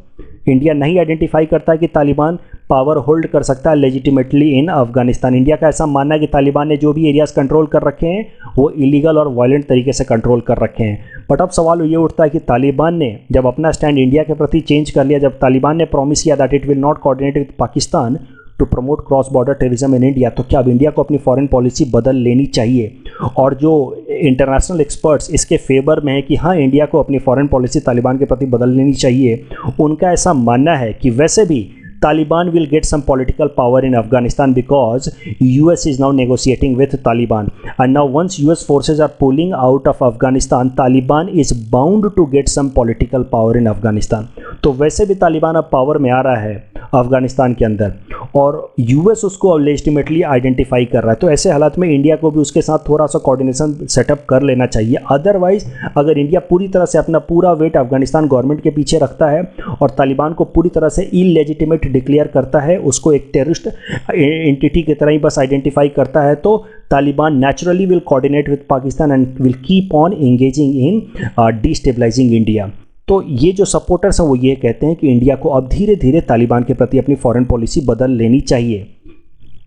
India नहीं आइडेंटिफाई करता है कि तालिबान पावर होल्ड कर सकता है लेजिटिमेटली इन अफगानिस्तान। इंडिया का ऐसा मानना है कि तालिबान ने जो भी एरियाज कंट्रोल कर रखे हैं वो इलीगल और वायलेंट तरीके से कंट्रोल कर रखे हैं। बट अब सवाल ये उठता है कि तालिबान ने जब अपना स्टैंड इंडिया के प्रति चेंज कर लिया, जब तालिबान ने प्रॉमिस किया that it will not coordinate with Pakistan to promote cross border terrorism in India, तो क्या अब इंडिया को अपनी फॉरेन पॉलिसी बदल लेनी चाहिए? और जो इंटरनेशनल एक्सपर्ट्स इसके फेवर में है कि हाँ इंडिया को अपनी फॉरेन पॉलिसी तालिबान के प्रति बदल लेनी चाहिए, उनका ऐसा मानना है कि वैसे भी Taliban will get some political power in Afghanistan because US is now negotiating with Taliban, and now once US forces are pulling out of Afghanistan, Taliban is bound to get some political power in Afghanistan. तो वैसे भी तालिबान अब power में आ रहा है अफगानिस्तान के अंदर, और यूएस उसको लेजिटिमेटली आइडेंटिफाई कर रहा है। तो ऐसे हालात में इंडिया को भी उसके साथ थोड़ा सा कोऑर्डिनेशन सेटअप कर लेना चाहिए। अदरवाइज अगर इंडिया पूरी तरह से अपना पूरा वेट अफगानिस्तान गवर्नमेंट के पीछे रखता है और तालिबान को पूरी तरह से इलेजिटिमेट डिक्लेयर करता है, उसको एक टेररिस्ट एंटिटी की तरह ही बस आइडेंटिफाई करता है, तो Taliban naturally will coordinate with Pakistan and will keep on engaging in destabilizing India. तो ये जो सपोर्टर्स हैं वो ये कहते हैं कि इंडिया को अब धीरे धीरे तालिबान के प्रति अपनी फॉरेन पॉलिसी बदल लेनी चाहिए।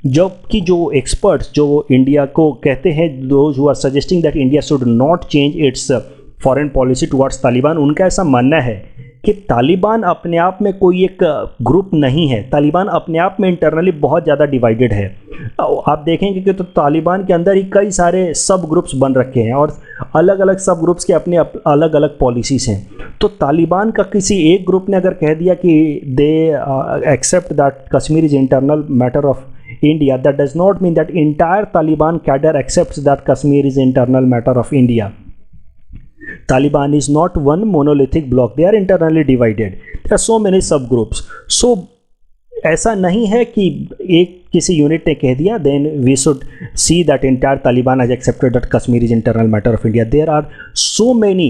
जबकि जो एक्सपर्ट्स जो इंडिया को कहते हैं, those who are suggesting that India should not change its foreign policy towards Taliban, उनका ऐसा मानना है कि तालिबान अपने आप में कोई एक ग्रुप नहीं है। तालिबान अपने आप में इंटरनली बहुत ज़्यादा डिवाइडेड है। आप देखेंगे कि तो तालिबान के अंदर ही कई सारे सब ग्रुप्स बन रखे हैं और अलग अलग सब ग्रुप्स के अपने अलग अलग पॉलिसीज़ हैं। तो तालिबान का किसी एक ग्रुप ने अगर कह दिया कि they accept that Kashmir is internal matter of India, that does not mean that entire Taliban cadre accepts that Kashmir is internal matter of India. Taliban is not one monolithic block. They are internally divided. There are so many subgroups. So ऐसा नहीं है कि एक किसी unit ने कह दिया then we should see that entire Taliban has accepted that Kashmir is internal matter of India. There are so many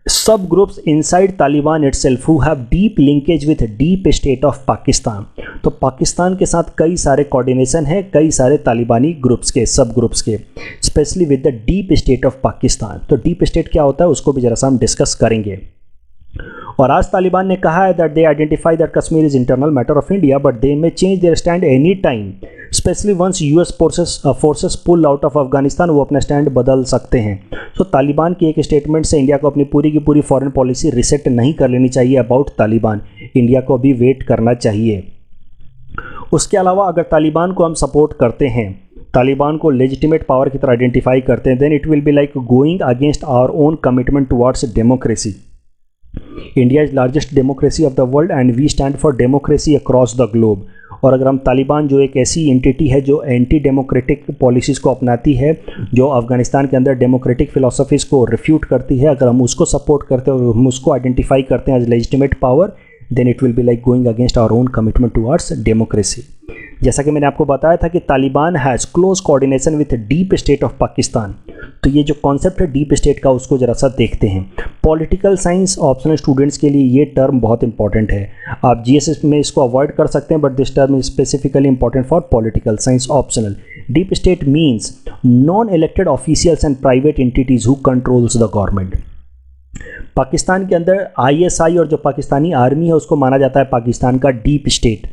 subgroups inside Taliban itself who have deep linkage with deep state of Pakistan. तो पाकिस्तान के साथ कई सारे coordination है कई सारे तालिबानी groups के, सब ग्रुप्स के, specially with the deep state of Pakistan. तो डीप स्टेट क्या होता है उसको भी जरा सा हम डिस्कस करेंगे। और आज तालिबान ने कहा है that they identify that Kashmir is internal matter of India but they may change their stand any time, specially once US forces pull out of Afghanistan, वो अपना स्टैंड बदल सकते हैं। तो तालिबान की एक स्टेटमेंट से इंडिया को अपनी पूरी की पूरी फॉरेन पॉलिसी रिसेट नहीं कर लेनी चाहिए अबाउट तालिबान। इंडिया को अभी वेट करना चाहिए। उसके अलावा अगर तालिबान को हम सपोर्ट करते हैं, तालिबान को लेजिटिमेट पावर की तरह आइडेंटिफाई करते हैं, then it will be like going against our own commitment towards democracy. India is largest democracy of the world and we stand for democracy across the globe. और अगर हम तालिबान जो एक ऐसी एंटिटी है जो एंटी डेमोक्रेटिक पॉलिसीज़ को अपनाती है, जो अफगानिस्तान के अंदर डेमोक्रेटिक फिलोसफीज़ को रिफ्यूट करती है, अगर हम उसको सपोर्ट करते हैं और हम उसको आइडेंटिफाई करते हैं as legitimate power, then it will be like going against our own commitment towards democracy. जैसा कि मैंने आपको बताया था कि Taliban has close coordination with deep state of Pakistan. तो ये जो कॉन्सेप्ट है डीप स्टेट का उसको ज़रा सा देखते हैं। पॉलिटिकल साइंस ऑप्शनल स्टूडेंट्स के लिए ये टर्म बहुत इंपॉर्टेंट है। आप जीएसएस में इसको अवॉइड कर सकते हैं but this term is specifically important for political science optional. Deep state means non elected officials and private entities who controls the government. Pakistan के अंदर आईएसआई और जो पाकिस्तानी आर्मी है उसको माना जाता है पाकिस्तान का डीप स्टेट,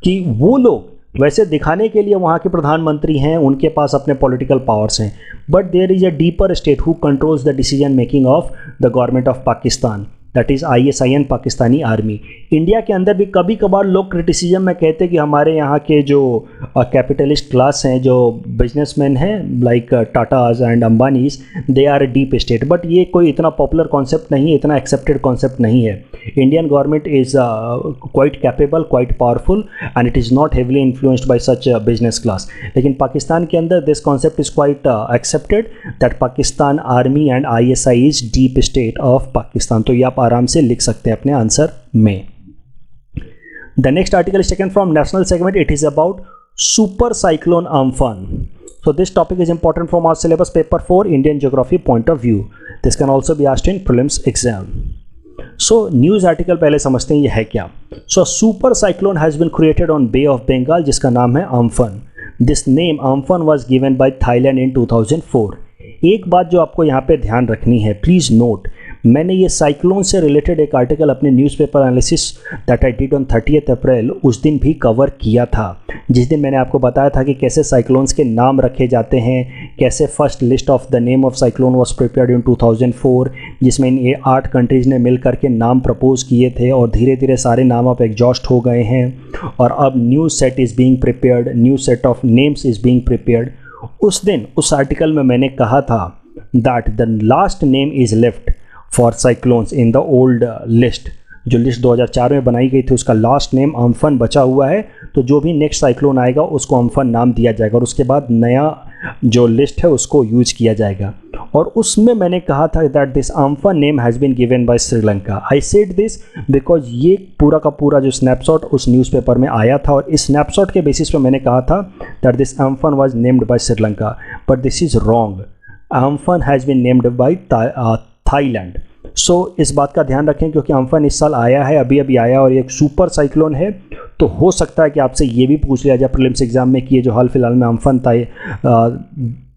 कि वो लोग वैसे दिखाने के लिए वहाँ के प्रधानमंत्री हैं, उनके पास अपने पॉलिटिकल पावर्स हैं, but there is a deeper state who controls the decision making of the government of Pakistan, that is ISI and Pakistani army. India के अंदर भी कभी कभार लोग क्रिटिसिज्म में कहते हैं कि हमारे यहाँ के जो कैपिटलिस्ट क्लास हैं, जो बिजनेसमैन हैं like Tatas and Ambanis, they are deep state, but ये कोई इतना पॉपुलर कॉन्सेप्ट नहीं है, इतना एक्सेप्टेड कॉन्सेप्ट नहीं है। Indian government is quite capable, quite powerful and it is not heavily influenced by such business class. लेकिन पाकिस्तान के अंदर this concept is quite accepted that Pakistan army and ISI is deep state of Pakistan. तो ये आप आराम से लिख सकते हैं अपने आंसर में। The next article is taken from National Segment. It is about Super Cyclone Amphan. So this topic is important from our syllabus paper 4 Indian Geography point of view. This can also be asked in prelims exam. So news article पहले समझते हैं ये है क्या। So super cyclone has been created on Bay of Bengal जिसका नाम है Amphan. This name Amphan was given by Thailand in 2004. एक बात जो आपको यहाँ पे ध्यान रखनी है, प्लीज़ नोट, मैंने ये साइक्लोन से रिलेटेड एक आर्टिकल अपने newspaper analysis that I did on 30 अप्रैल उस दिन भी कवर किया था, जिस दिन मैंने आपको बताया था कि कैसे साइक्लोन्स के नाम रखे जाते हैं, कैसे first list of the name of cyclone was prepared in 2004, जिसमें ये 8 कंट्रीज़ ने मिल करके नाम प्रपोज किए थे और धीरे धीरे सारे नाम अब एग्जॉस्ट हो गए हैं और अब new set is being prepared, new set of names is being prepared. उस दिन उस आर्टिकल में मैंने कहा था that the last name is left for cyclones in the old list, जो लिस्ट 2004 में बनाई गई थी उसका लास्ट नेम अम्फन बचा हुआ है, तो जो भी नेक्स्ट साइक्लोन आएगा उसको अम्फन नाम दिया जाएगा और उसके बाद नया जो लिस्ट है उसको यूज किया जाएगा। और उसमें मैंने कहा था that this Amphan name has been given by Sri Lanka. I said this because ये पूरा का पूरा जो स्नैपशॉट उस न्यूज़पेपर में आया था और इस स्नैपशॉट के बेसिस पे मैंने कहा था that this Amphan was named by Sri Lanka, but this is wrong. Amphan has been named by Thailand. So इस बात का ध्यान रखें क्योंकि अम्फन इस साल आया है, अभी आया और ये एक सुपर साइक्लोन है, तो हो सकता है कि आपसे ये भी पूछ लिया जाए प्रीलिम्स एग्जाम में कि ये जो हाल फिलहाल में अम्फन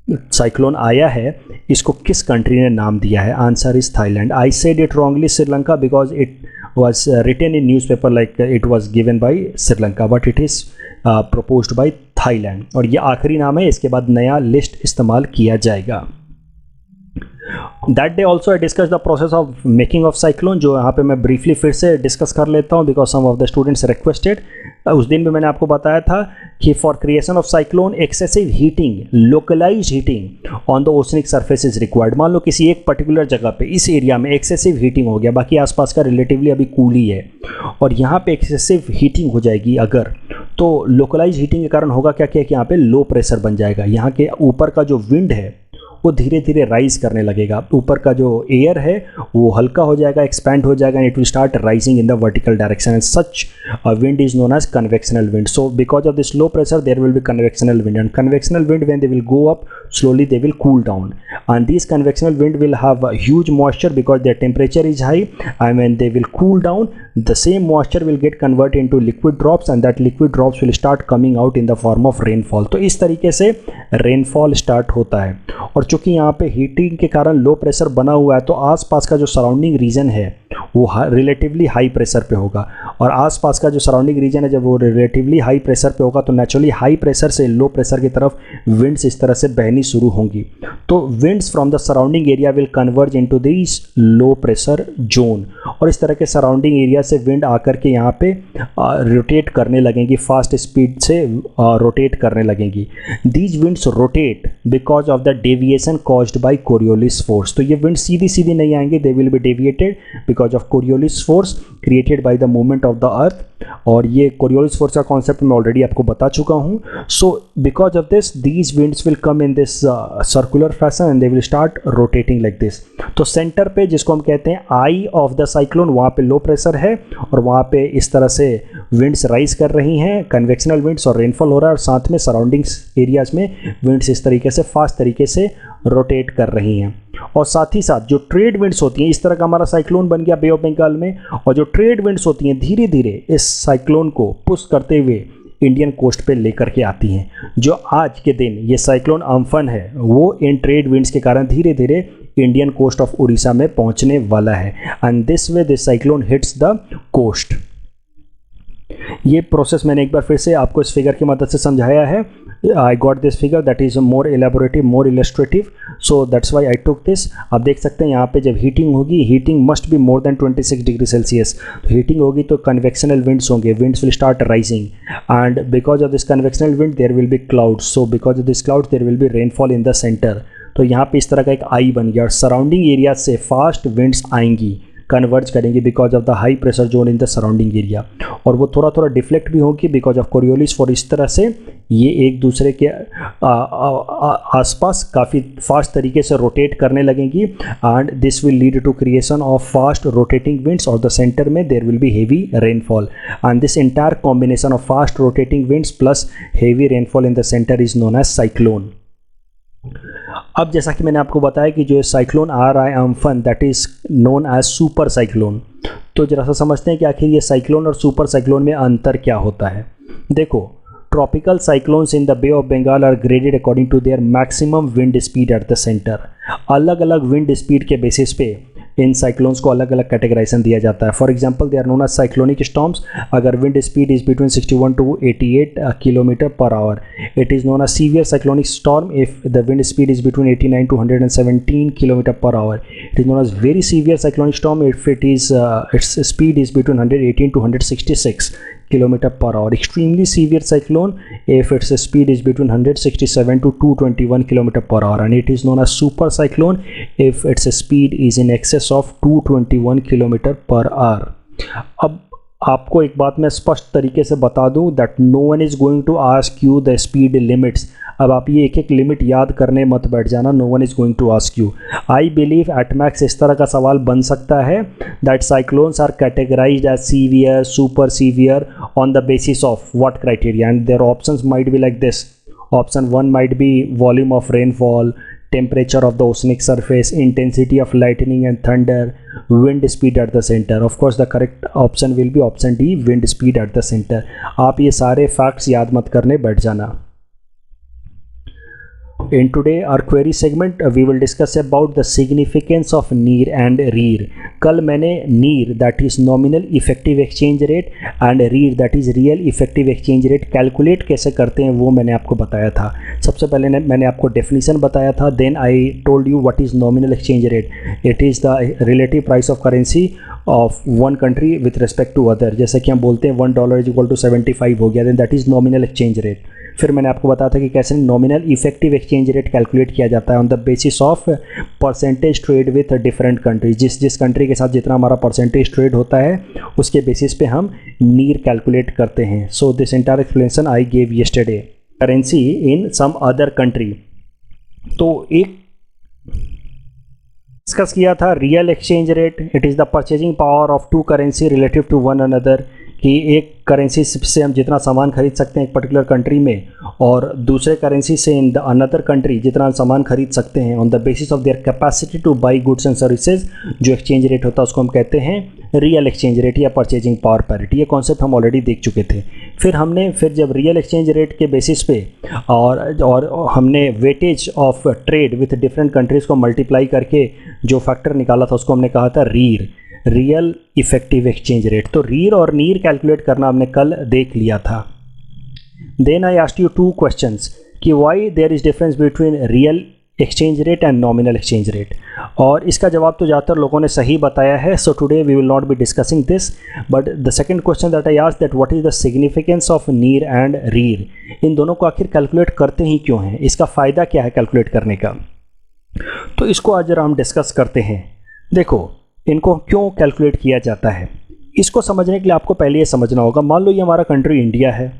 साइक्लोन आया है इसको किस कंट्री ने नाम दिया है। Answer is Thailand. I said it wrongly Sri Lanka because it was written in newspaper like it was given by Sri Lanka, but it is proposed by Thailand. और ये आखिरी नाम है, इसके बाद नया लिस्ट इस्तेमाल किया जाएगा। That day also I discussed the process of making of cyclone, जो यहाँ पे मैं briefly फिर से डिस्कस कर लेता हूँ because some of the students requested। उस दिन भी मैंने आपको बताया था कि for creation of cyclone excessive heating, localized heating on the oceanic surface is required। मान लो किसी एक पर्टिकुलर जगह पे इस एरिया में एक्सेसिव हीटिंग हो गया, बाकी आसपास का रिलेटिवली अभी कूल ही है और यहाँ पे एक्सेसिव हीटिंग हो जाएगी अगर, तो लोकलाइज हीटिंग के कारण होगा क्या कि यहाँ पे लो प्रेशर बन जाएगा। यहाँ के ऊपर का जो विंड है वो धीरे धीरे राइज करने लगेगा, ऊपर का जो एयर है वो हल्का हो जाएगा, एक्सपैंड हो जाएगा and it will start rising in the vertical direction and such wind is known as convectional wind. So because of this low pressure there will be convectional wind, and convectional wind when they will go up slowly they will cool down, and these convectional wind will have a huge moisture because their temperature is high, and when they will cool down the same moisture will get converted into liquid drops and that liquid drops will start coming out in the form of rainfall। तो इस तरीके से rainfall start होता है। और चूंकि यहाँ पे हीटिंग के कारण लो प्रेशर बना हुआ है तो आसपास का जो सराउंडिंग रीजन है वो रिलेटिवली हाई प्रेशर पे होगा, और आसपास का जो सराउंडिंग रीजन है जब वो रिलेटिवली हाई प्रेशर पे होगा तो नेचुरली हाई प्रेशर से लो प्रेशर की तरफ विंड्स इस तरह से बहनी शुरू होंगी। तो winds from the surrounding area will converge into this low pressure zone, और इस तरह के सराउंडिंग एरिया से विंड आकर के यहाँ पे रोटेट करने लगेंगी, फास्ट स्पीड से रोटेट करने लगेंगी। These winds rotate because of the deviation caused by Coriolis force. तो ये विंड सीधी सीधी नहीं आएंगे, they will be deviated because of Coriolis force created by the movement of the earth. और ये कोरियोलिस फोर्स का कॉन्सेप्ट मैं ऑलरेडी आपको बता चुका हूँ। सो because of this these winds will come in this circular fashion and they will start rotating like this. तो centre पे जिसको हम कहते हैं आई ऑफ द साइक्लोन, वहाँ पे लो प्रेशर है और वहाँ पे इस तरह से विंड्स राइज कर रही हैं, कन्वेक्शनल विंड्स, और रेनफॉल हो रहा है, और साथ में सराउंडिंग्स एरियाज में विंड्स इस तरीके से फास्ट तरीके से रोटेट कर रही हैं। और साथ ही साथ जो ट्रेड विंड्स होती हैं, इस तरह का हमारा साइक्लोन बन गया बे ऑफ बंगाल में, और जो ट्रेड विंड्स होती हैं धीरे धीरे इस साइक्लोन को पुश करते हुए इंडियन कोस्ट पे लेकर के आती हैं। जो आज के दिन ये साइक्लोन अम्फन है वो इन ट्रेड विंड्स के कारण धीरे धीरे इंडियन कोस्ट ऑफ उड़ीसा में पहुंचने वाला है, and this way this cyclone hits the coast. ये प्रोसेस मैंने एक बार फिर से आपको इस फिगर की मदद से समझाया है। I got this figure that is more elaborative, more illustrative, so that's why I took this। आप देख सकते हैं यहाँ पे जब हीटिंग होगी, heating must be more than 26 degree Celsius. तो हीटिंग होगी तो कन्वेक्शनल विंड्स होंगे, winds will start rising, and because of this convectional wind there will be clouds, so because of this clouds there will be rainfall in the centre. तो यहाँ पे इस तरह का एक आई बन गया और सराउंडिंग एरिया से फास्ट विंड्स आएंगी, कन्वर्ज करेंगी because of the high pressure zone in the surrounding area, और वो थोड़ा थोड़ा डिफ्लेक्ट भी होगी बिकॉज ऑफ कोरियोलिस फोर्स। इस तरह से ये एक दूसरे के आसपास काफ़ी फास्ट तरीके से रोटेट करने लगेंगी, and this will lead to creation of fast rotating winds, और द सेंटर में there will be heavy rainfall, and this entire combination of fast rotating winds plus heavy rainfall in the centre is known as cyclone. अब जैसा कि मैंने आपको बताया कि जो साइक्लोन आ रहा है Amphan, that is known as super cyclone. तो जरा सा समझते हैं कि आखिर ये साइक्लोन और सुपर साइक्लोन में अंतर क्या होता है। देखो, tropical cyclones in the Bay of Bengal are graded according to their maximum wind speed at the centre. अलग अलग विंड स्पीड के बेसिस पे इन साइक्लोन्स को अलग अलग कैटेगराइजेशन दिया जाता है। For example they are known as cyclonic storms अगर wind speed is between 61 to 88 kilometre per hour. It is known as severe cyclonic storm if the wind speed is between 89 to 117 kilometre per hour. It is known as very severe cyclonic storm if it is its speed is between 118 to 166 kilometer per hour. Extremely severe cyclone if its speed is between 167 to 221 kilometer per hour, and it is known as super cyclone if its speed is in excess of 221 kilometer per hour. अब आपको एक बात मैं स्पष्ट तरीके से बता दूं that no one is going to ask you the speed limits. अब आप ये एक एक लिमिट याद करने मत बैठ जाना, no one is going to ask you. I believe at max इस तरह का सवाल बन सकता है that cyclones are categorised as severe, super severe on the basis of what criteria, and their options might be like this. Option 1 might be volume of rainfall, temperature of the oceanic surface, intensity of lightning and thunder, wind speed at the center. Of course the correct option will be option D, wind speed at the center. आप ये सारे facts याद मत करने बैठ जाना. In today our query segment we will discuss about the significance of NIR and REER. कल मैंने NIR that is nominal effective exchange rate and REER that is real effective exchange rate calculate कैसे करते हैं वो मैंने आपको बताया था. सबसे पहले मैंने आपको डेफिनेशन बताया था, then I told you what is nominal exchange rate. It is the relative price of currency of one country with respect to other. जैसे कि हम बोलते हैं $1 इज इक्वल टू 75 हो गया, then that is nominal exchange rate. फिर मैंने आपको बताया था कि कैसे nominal effective exchange rate calculate किया जाता है on the basis of percentage trade with different countries. जिस कंट्री के साथ जितना हमारा परसेंटेज ट्रेड होता है उसके बेसिस पे हम नीर कैलकुलेट करते हैं. So this entire explanation I gave yesterday. Currency in some other country, तो एक डिस्कस किया था real exchange rate. It is the purchasing power of two currency relative to one another, कि एक करेंसी से हम जितना सामान खरीद सकते हैं एक पर्टिकुलर कंट्री में और दूसरे करेंसी से इन द अनदर कंट्री जितना सामान खरीद सकते हैं on the basis of their capacity two by goods and services. जो एक्सचेंज रेट होता है उसको हम कहते हैं रियल एक्सचेंज रेट या परचेजिंग पावर पैरिटी. ये कॉन्सेप्ट हम ऑलरेडी देख चुके थे. फिर जब रियल एक्सचेंज रेट के बेसिस पे और हमने weightage of trade with different countries को मल्टीप्लाई करके जो फैक्टर निकाला था उसको हमने कहा था रीर, रियल इफेक्टिव एक्सचेंज रेट. तो रीर और नीर कैलकुलेट करना हमने कल देख लिया था. Then I asked you two questions कि why there is difference between real exchange rate and nominal exchange rate, और इसका जवाब तो ज़्यादातर लोगों ने सही बताया है. So today we will not be discussing this, but the second question that I asked that what is the significance of NEER and REER. इन दोनों को आखिर कैलकुलेट करते ही क्यों हैं, इसका फ़ायदा क्या है कैलकुलेट करने का, तो इसको आज जरा हम डिस्कस करते हैं. देखो इनको क्यों कैलकुलेट किया जाता है, इसको समझने के लिए आपको पहले ये समझना होगा. मान लो ये हमारा कंट्री इंडिया है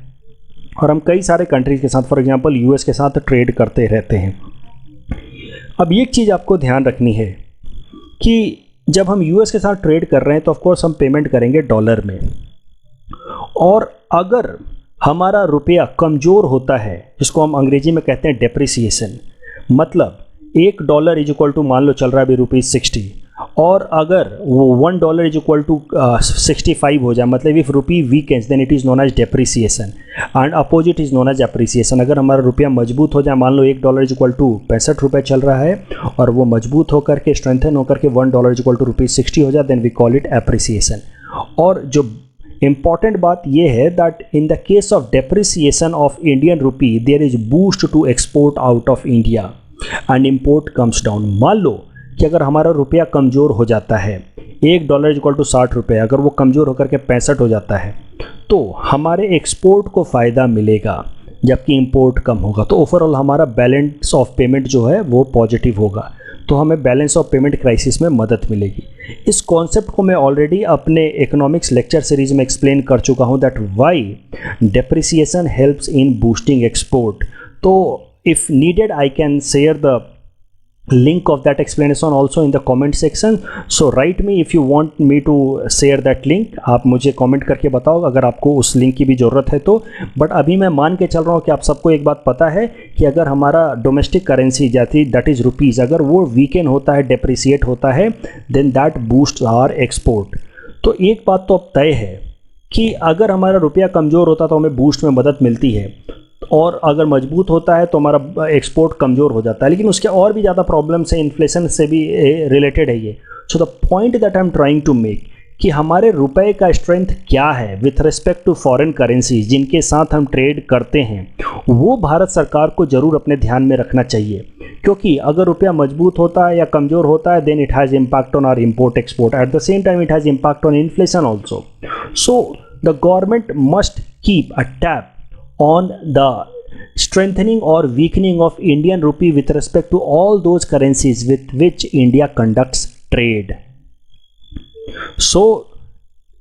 और हम कई सारे कंट्रीज़ के साथ, फॉर एग्जांपल यूएस के साथ ट्रेड करते रहते हैं. अब एक चीज़ आपको ध्यान रखनी है कि जब हम यूएस के साथ ट्रेड कर रहे हैं तो ऑफकोर्स हम पेमेंट करेंगे डॉलर में, और अगर हमारा रुपया कमज़ोर होता है जिसको हम अंग्रेजी में कहते हैं डेप्रिसिएशन, मतलब $1 इज इक्वल टू मान लो चल रहा है अभी ₹60, और अगर वो $1 इज इक्वल टू 65 हो जाए, मतलब if rupee weakens then it is known as depreciation and opposite is known as appreciation. अगर हमारा रुपया मजबूत हो जाए, मान लो $1 इज इक्वल टू 65 रुपये चल रहा है और वो मजबूत होकर के स्ट्रेंथन होकर के $1 इज इक्वल टू ₹60 हो जाए, then we call it appreciation. और जो इम्पॉर्टेंट बात यह है that in the case of depreciation of Indian rupee there is boost to export out of India and import comes down. मान लो कि अगर हमारा रुपया कमज़ोर हो जाता है, $1 इज इक्वल टू 60 रुपये, अगर वो कमज़ोर होकर के 65 हो जाता है तो हमारे एक्सपोर्ट को फ़ायदा मिलेगा जबकि इंपोर्ट कम होगा. तो ओवरऑल हमारा बैलेंस ऑफ पेमेंट जो है वो पॉजिटिव होगा, तो हमें बैलेंस ऑफ पेमेंट क्राइसिस में मदद मिलेगी. इस कॉन्सेप्ट को मैं ऑलरेडी अपने इकोनॉमिक्स लेक्चर सीरीज में एक्सप्लेन कर चुका हूँ that why depreciation helps in boosting export. तो if needed I can share the link of that explanation also in the comment section, so write me if you want me to share that link. आप मुझे comment करके बताओ अगर आपको उस link की भी ज़रूरत है तो. बट अभी मैं मान के चल रहा हूँ कि आप सबको एक बात पता है कि अगर हमारा डोमेस्टिक करेंसी जाती दैट इज़ रुपीज़, अगर वो वीकेंड होता है, डेप्रिसिएट होता है, then that boost our export. तो एक बात तो अब तय है कि अगर हमारा रुपया कमज़ोर होता तो हमें बूस्ट में मदद मिलती है, और अगर मजबूत होता है तो हमारा एक्सपोर्ट कमज़ोर हो जाता है. लेकिन उसके और भी ज़्यादा प्रॉब्लम्स है, इन्फ्लेशन से भी रिलेटेड है ये. So the point that I am trying to make कि हमारे रुपए का स्ट्रेंथ क्या है with respect to foreign currencies जिनके साथ हम ट्रेड करते हैं, वो भारत सरकार को ज़रूर अपने ध्यान में रखना चाहिए. क्योंकि अगर रुपया मजबूत होता है या कमज़ोर होता है then it has impact on our import export, at the same time it has impact on inflation also. So the government must keep a tap on the strengthening or weakening of Indian rupee with respect to all those currencies with which India conducts trade. So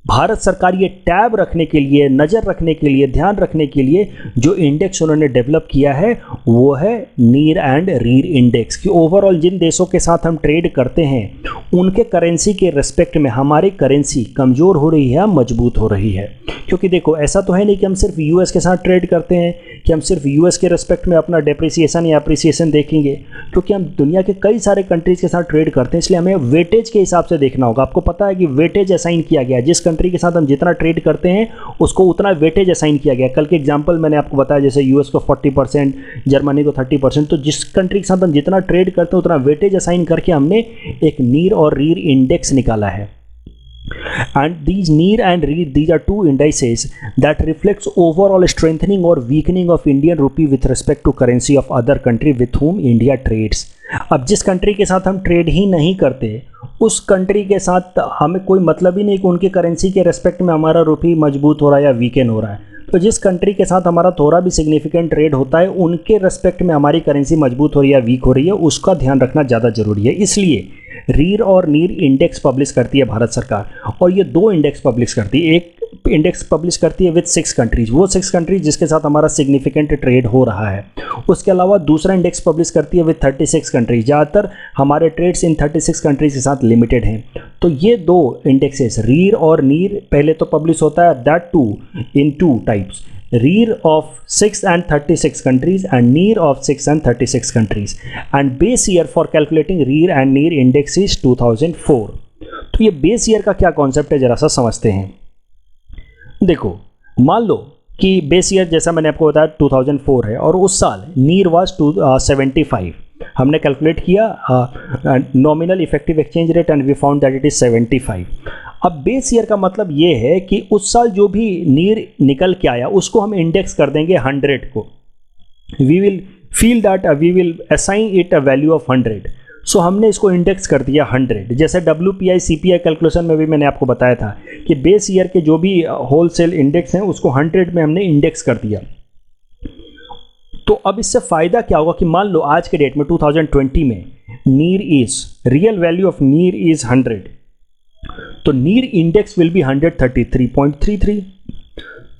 Bharat सरकार ये tab रखने के लिए, नज़र रखने के लिए, ध्यान रखने के लिए जो इंडेक्स उन्होंने डेवलप किया है वो है नीर एंड रीर इंडेक्स, कि ओवरऑल जिन देशों के साथ हम ट्रेड करते हैं उनके करेंसी के रिस्पेक्ट में हमारी करेंसी कमज़ोर हो रही है, मजबूत हो रही है। क्योंकि देखो ऐसा तो है नहीं कि हम सिर्फ यूएस के साथ ट्रेड करते हैं कि हम सिर्फ यूएस के रिस्पेक्ट में अपना डेप्रिसिएशन या अप्रिसिएशन देखेंगे, क्योंकि हम दुनिया के कई सारे कंट्रीज़ के साथ ट्रेड करते हैं, इसलिए हमें वेटेज के हिसाब से देखना होगा। आपको पता है कि वेटेज असाइन किया गया है, जिस कंट्री के साथ हम जितना ट्रेड करते हैं उसको उतना वेटेज असाइन किया गया है। कल के एग्जांपल मैंने आपको बताया, जैसे यूएस को 40%, जर्मनी को 30%, तो जिस कंट्री के साथ हम जितना ट्रेड करते हैं उतना वेटेज असाइन करके हमने एक नीर और रीर इंडेक्स निकाला है। And these NEER and REIR, these are two indices that reflects overall strengthening or weakening of Indian rupee with respect to currency of other country with whom India trades. अब जिस country के साथ हम trade ही नहीं करते उस country के साथ हमें कोई मतलब ही नहीं कि उनके करेंसी के रेस्पेक्ट में हमारा रुपी मजबूत हो रहा है या वीकेन हो रहा है। तो जिस कंट्री के साथ हमारा थोड़ा भी सिग्निफिकेंट ट्रेड होता है उनके रेस्पेक्ट में हमारी करेंसी मजबूत हो रही है या वीक हो रही है, उसका ध्यान रखना ज़्यादा जरूरी है। इसलिए रीर और नीर इंडेक्स पब्लिश करती है भारत सरकार, और ये दो इंडेक्स पब्लिश करती है। एक इंडेक्स पब्लिश करती है विद 6 कंट्रीज, वो 6 कंट्रीज जिसके साथ हमारा सिग्निफिकेंट ट्रेड हो रहा है। उसके अलावा दूसरा इंडेक्स पब्लिश करती है विद 36 कंट्रीज, ज़्यादातर हमारे ट्रेड्स इन 36 कंट्रीज के साथ लिमिटेड हैं। तो ये दो इंडेक्सेस रीर और नीर पहले तो पब्लिश होता है, that too in 2 types, REIR of 6 and 36 countries and NEER of 6 and 36 countries, and base year for calculating REIR and NEER index is 2004। तो ये बेस ईयर का क्या कॉन्सेप्ट है जरा सा समझते हैं। देखो मान लो कि बेस ईयर जैसा मैंने आपको बताया 2004 है और उस साल NEER was 75, हमने कैलकुलेट किया nominal effective exchange rate and we found that it is 75। अब बेस ईयर का मतलब ये है कि उस साल जो भी नीर निकल के आया उसको हम इंडेक्स कर देंगे 100 को, we will feel that we will assign it a value of 100। So हमने इसको इंडेक्स कर दिया 100। जैसे WPI CPI कैलकुलेशन में भी मैंने आपको बताया था कि बेस ईयर के जो भी होलसेल इंडेक्स हैं उसको 100 में हमने इंडेक्स कर दिया। तो अब इससे फ़ायदा क्या होगा कि मान लो आज के डेट में 2020 में नीर इज रियल वैल्यू ऑफ नीर इज 100, तो नीर इंडेक्स विल बी 133.33।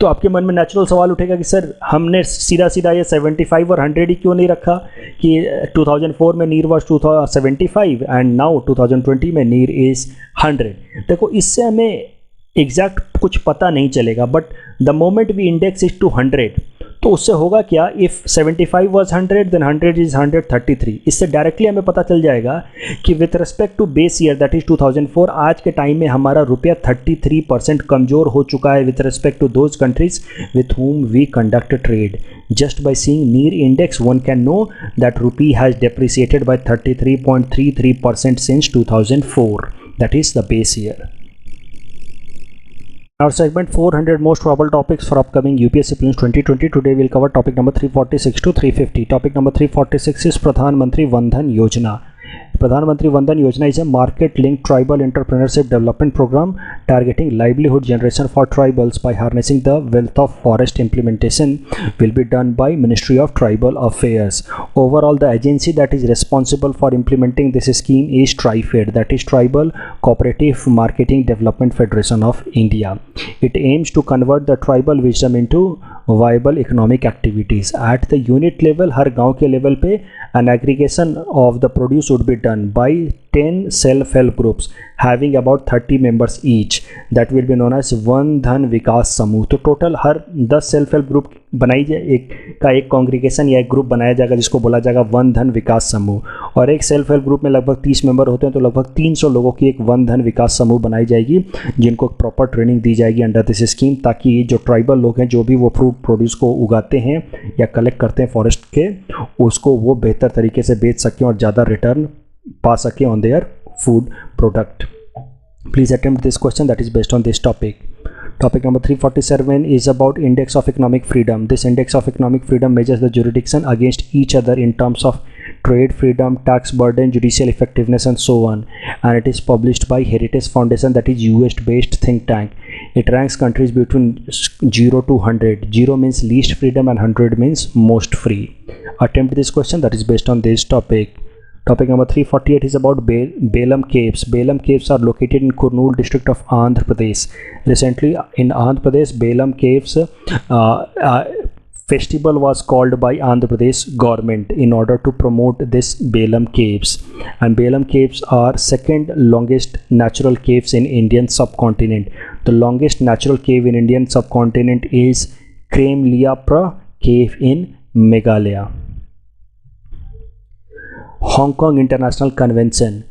तो आपके मन में नेचुरल सवाल उठेगा कि सर हमने सीधा सीधा ये 75 और 100 ही क्यों नहीं रखा कि 2004 में नीर वाज 75 एंड नाउ 2020 में नीर इज 100। देखो इससे हमें एग्जैक्ट कुछ पता नहीं चलेगा, but the moment we index is to 100 तो उससे होगा क्या, इफ़ 75 वाज 100 देन 100 इज 133। इससे डायरेक्टली हमें पता चल जाएगा कि with respect to base year that is 2004 आज के टाइम में हमारा रुपया 33% कमज़ोर हो चुका है with respect to those countries with whom we conduct trade. Just by seeing NEER index one can know that rupee has depreciated by 33.33% since 2004. That is the base year. Our segment 400 most probable topics for upcoming UPSC Prelims 2020. Today we'll cover topic number 346 to 350. Topic number 346 is Pradhan Mantri Vandhan Yojana. Pradhan Mantri Vandhan Yojana is a market-linked tribal entrepreneurship development program targeting livelihood generation for tribals by harnessing the wealth of forest. Implementation will be done by Ministry of Tribal Affairs. Overall, the agency that is responsible for implementing this scheme is TriFed, that is Tribal Cooperative Marketing Development Federation of India. It aims to convert the tribal wisdom into viable economic activities at the unit level. हर गांव के level पे an aggregation of the produce would be done by 10 self-help groups having about 30 members each that will be known as one धन विकास समूह। तो total हर 10 self help group बनाई जाए, एक congregation या एक ग्रुप बनाया जाएगा जिसको बोला जाएगा वन धन विकास समूह, और एक सेल्फ हेल्प ग्रुप में लगभग 30 मेंबर होते हैं तो लगभग 300 लोगों की एक वन धन विकास समूह बनाई जाएगी जिनको प्रॉपर ट्रेनिंग दी जाएगी अंडर दिस स्कीम, ताकि जो ट्राइबल लोग हैं जो भी वो फ्रूट प्रोड्यूस को उगाते हैं या कलेक्ट करते हैं फॉरेस्ट के, उसको वो बेहतर तरीके से बेच सकें और ज़्यादा रिटर्न पा सकें on their food product. Please attempt this question that is based on this topic. Topic number 347 is about Index of Economic Freedom. This Index of Economic Freedom measures the jurisdiction against each other in terms of trade freedom, tax burden, judicial effectiveness and so on, and it is published by Heritage Foundation, that is US based think tank. It ranks countries between 0 to 100. 0 means least freedom and 100 means most free. Attempt this question that is based on this topic. Topic number 348 is about Belem Caves. Belem Caves are located in Kurnool district of Andhra Pradesh. Recently in Andhra Pradesh, Belem Caves festival was called by Andhra Pradesh government in order to promote this Belem Caves. And Belem Caves are second longest natural caves in Indian subcontinent. The longest natural cave in Indian subcontinent is Kremliapra Cave in Meghalaya. Hong Kong International Convention.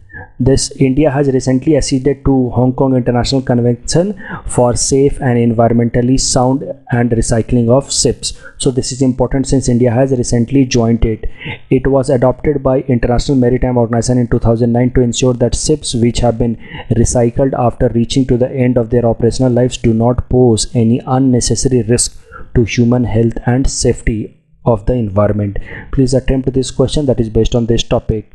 India has recently acceded to Hong Kong International Convention for safe and environmentally sound and recycling of ships. So this is important since India has recently joined it. It was adopted by International Maritime Organization in 2009 to ensure that ships which have been recycled after reaching to the end of their operational lives do not pose any unnecessary risk to human health and safety of the environment. Please attempt this question that is based on this topic.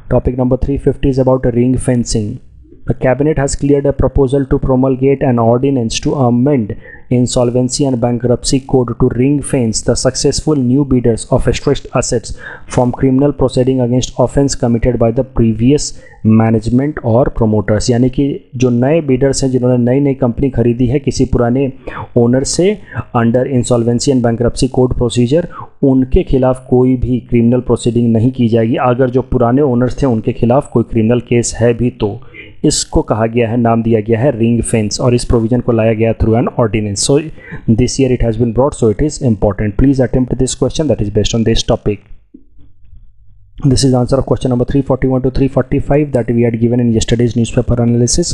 Topic number 350 is about ring fencing. The cabinet has cleared a proposal to promulgate an ordinance to amend insolvency and bankruptcy code to ring fence the successful new bidders of stressed assets from criminal proceeding against offense committed by the previous management और promoters, यानी कि जो नए bidders हैं जिन्होंने नई नई company खरीदी है किसी पुराने ओनर से under insolvency and bankruptcy code procedure, उनके खिलाफ कोई भी क्रिमिनल प्रोसीडिंग नहीं की जाएगी अगर जो पुराने ओनर्स थे उनके खिलाफ कोई क्रिमिनल केस है भी तो। इसको कहा गया है, नाम दिया गया है रिंग फेंस, और इस प्रोविजन को लाया गया through an ordinance. So this year it has been brought, so it is important. Please attempt this question that is based on this topic. This is the answer of question number 341 to 345 that we had given in yesterday's newspaper analysis.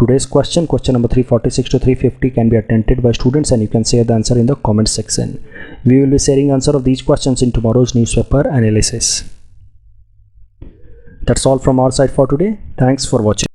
Today's question number 346 to 350 can be attempted by students, and you can share the answer in the comment section. We will be sharing answer of these questions in tomorrow's newspaper analysis. That's all from our side for today. Thanks for watching.